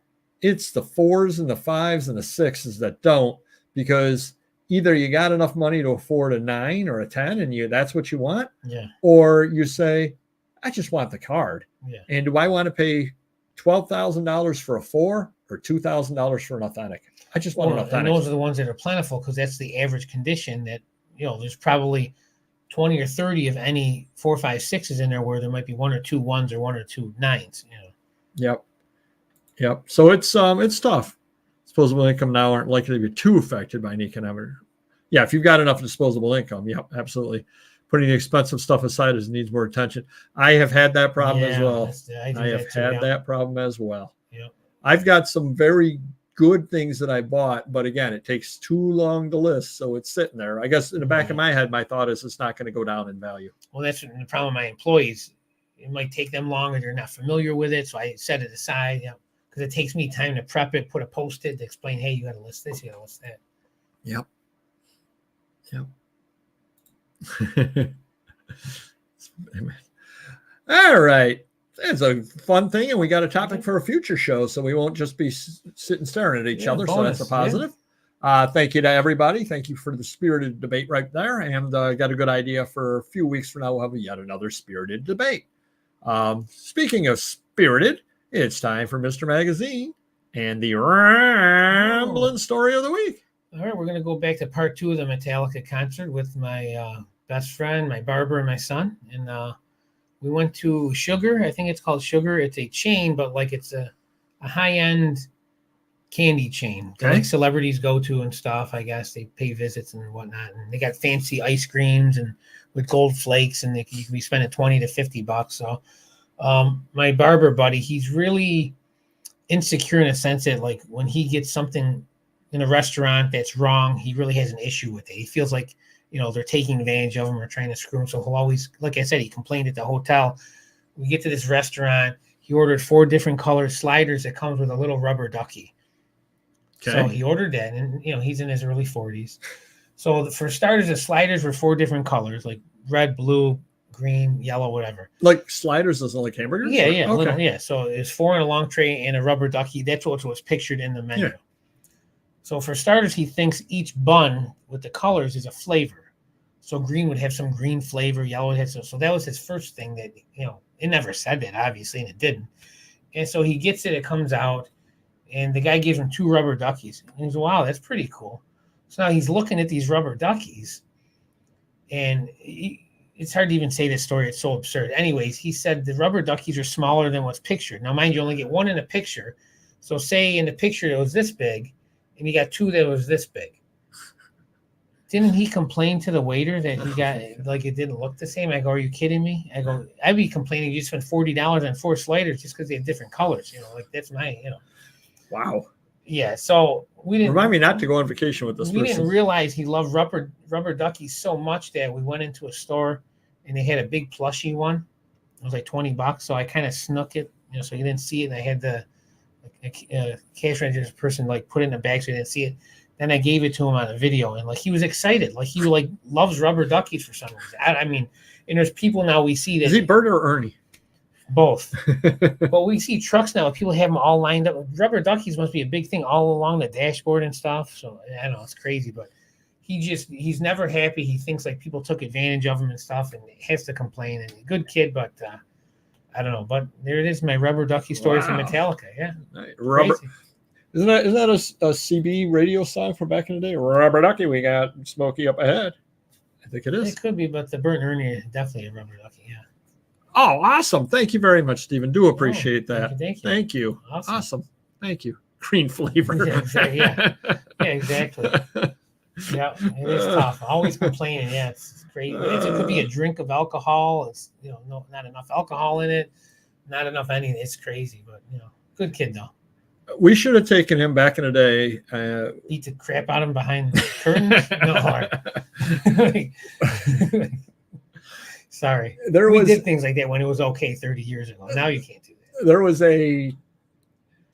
It's the 4s and the 5s and the 6s that don't, because either you got enough money to afford a 9 or a 10 and that's what you want. Yeah. Or you say, I just want the card. Yeah. And do I want to pay $12,000 for a 4 or $2,000 for an authentic? I just want an authentic. And those are the ones that are plentiful, because that's the average condition that, there's probably 20 or 30 of any 4, 5, 6s in there, where there might be 1 or 2 1s or 1 or 2 9s. Yep. So it's tough. Disposable income now aren't likely to be too affected by any economic. Yeah, if you've got enough disposable income, yep, absolutely. Putting the expensive stuff aside needs more attention. I have had that problem as well. I have had that problem as well. Yep. I've got some very good things that I bought, but again, it takes too long to list, so it's sitting there. I guess in the back of my head, my thought is it's not going to go down in value. Well, that's the problem with my employees. It might take them longer. They're not familiar with it, so I set it aside, because it takes me time to prep it, put a post-it to explain, hey, you got to list this, you got to list that. Yep. All right. It's a fun thing, and we got a topic for a future show, so we won't just be sitting staring at each other. Bonus, so that's a positive. Yeah. Thank you to everybody. Thank you for the spirited debate right there, and got a good idea for a few weeks from now. We'll have yet another spirited debate. Speaking of spirited, it's time for Mr. Magazine and the rambling story of the week. All right, we're going to go back to part 2 of the Metallica concert with my best friend, my barber, and my son. And we went to CZUR. I think it's called CZUR. It's a chain, but like it's a high-end candy chain. Okay. Like celebrities go to and stuff, I guess. They pay visits and whatnot. And they got fancy ice creams and with gold flakes, and you can be spending $20 to $50. So my barber buddy, he's really insecure in a sense that, like, when he gets something in a restaurant that's wrong, he really has an issue with it. He feels like, they're taking advantage of him or trying to screw him. So he'll always, like I said, he complained at the hotel. We get to this restaurant. He ordered 4 different color sliders that comes with a little rubber ducky. Okay. So he ordered that, and, he's in his early 40s. So for starters, the sliders were 4 different colors, like red, blue, green, yellow, whatever. Like sliders, doesn't like hamburgers? Yeah, yeah. Okay. Little, yeah. So it's 4 in a long tray and a rubber ducky. That's what was pictured in the menu. Yeah. So for starters, he thinks each bun with the colors is a flavor. So green would have some green flavor, yellow would have some. So that was his first thing that, it never said that, obviously, and it didn't. And so he gets it, it comes out, and the guy gives him 2 rubber duckies. And he's, wow, that's pretty cool. So now he's looking at these rubber duckies, and it's hard to even say this story. It's so absurd. Anyways, he said the rubber duckies are smaller than what's pictured. Now, mind you, only get 1 in a picture. So say in the picture it was this big, and you got 2 that was this big. Didn't he complain to the waiter that he got, like, it didn't look the same? I go, are you kidding me? I go, I'd be complaining you spent $40 on 4 sliders just because they have different colors. Like, that's my, Wow. Yeah, so we didn't. Remind me not to go on vacation with this person. We didn't realize he loved rubber duckies so much that we went into a store and they had a big plushie one. It was like $20, so I kind of snuck it, so he didn't see it. And I had the cash register person put it in a bag so he didn't see it. Then I gave it to him on a video, and he was excited, he loves rubber duckies for some reason. I mean, and there's people now we see that. Is he Bert or Ernie? Both. But we see trucks now, people have them all lined up. Rubber duckies must be a big thing all along the dashboard and stuff. So I don't know, it's crazy, but he's never happy. He thinks people took advantage of him and stuff, and has to complain. And good kid, but I don't know. But there it is, my rubber ducky story from Metallica. Yeah, rubber. Crazy. Isn't that a CB radio song from back in the day? Rubber ducky, we got Smokey up ahead. I think it is. It could be, but the Bert and Ernie are definitely a rubber ducky. Yeah. Oh, awesome. Thank you very much, Stephen. Do appreciate that. Thank you. Awesome. Thank you. Green flavor. Yeah, exactly. Yeah, it is tough. Always complaining. Yeah, it's great. It could be a drink of alcohol. It's, not enough alcohol in it. Not enough anything. It's crazy, but, Good kid though. We should have taken him back in the day. Beat the crap out of him behind the curtains. No, sorry. We did things like that when it was okay 30 years ago. Now you can't do that. There was a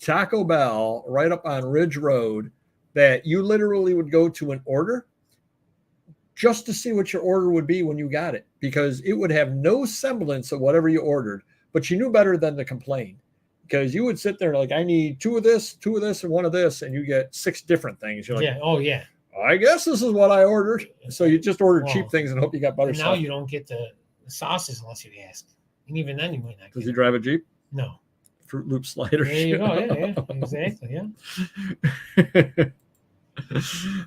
Taco Bell right up on Ridge Road that you literally would go to an order just to see what your order would be when you got it, because it would have no semblance of whatever you ordered, but you knew better than to complain, because you would sit there like, I need 2 of this, 2 of this, and 1 of this, and you get 6 different things. You're like, yeah, oh yeah, I guess this is what I ordered. So you just ordered cheap things and hope you got better stuff. Now you don't get the sauces unless you ask, and even then you might not. Does he drive a Jeep? No. Fruit Loop sliders. There you go. Yeah, exactly. Yeah.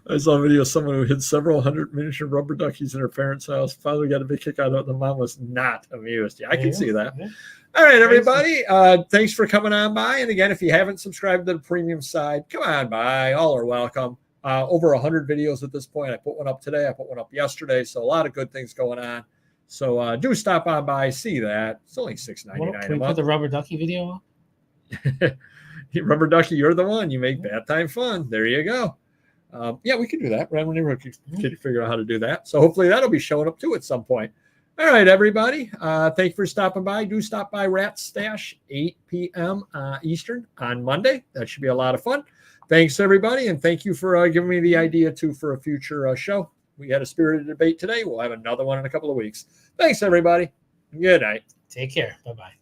I saw a video of someone who hid several hundred miniature rubber duckies in her parents' house. Father got a big kick out of it. The mom was not amused. Yeah, I can see that. Yeah. All right, everybody. Thanks for coming on by. And again, if you haven't subscribed to the premium side, come on by. All are welcome. Over 100 videos at this point. I put one up today. I put one up yesterday. So a lot of good things going on. So do stop on by. See that. It's only $6.99 a month. Can we put the rubber ducky video up? Rubber ducky, you're the one. You make bad time fun. There you go. Yeah, we can do that. Right when we can figure out how to do that. So hopefully that'll be showing up too at some point. All right, everybody. Thank you for stopping by. Do stop by Rat Stash, 8 p.m. Eastern on Monday. That should be a lot of fun. Thanks, everybody. And thank you for giving me the idea too for a future show. We had a spirited debate today. We'll have another one in a couple of weeks. Thanks, everybody. Good night. Take care. Bye-bye.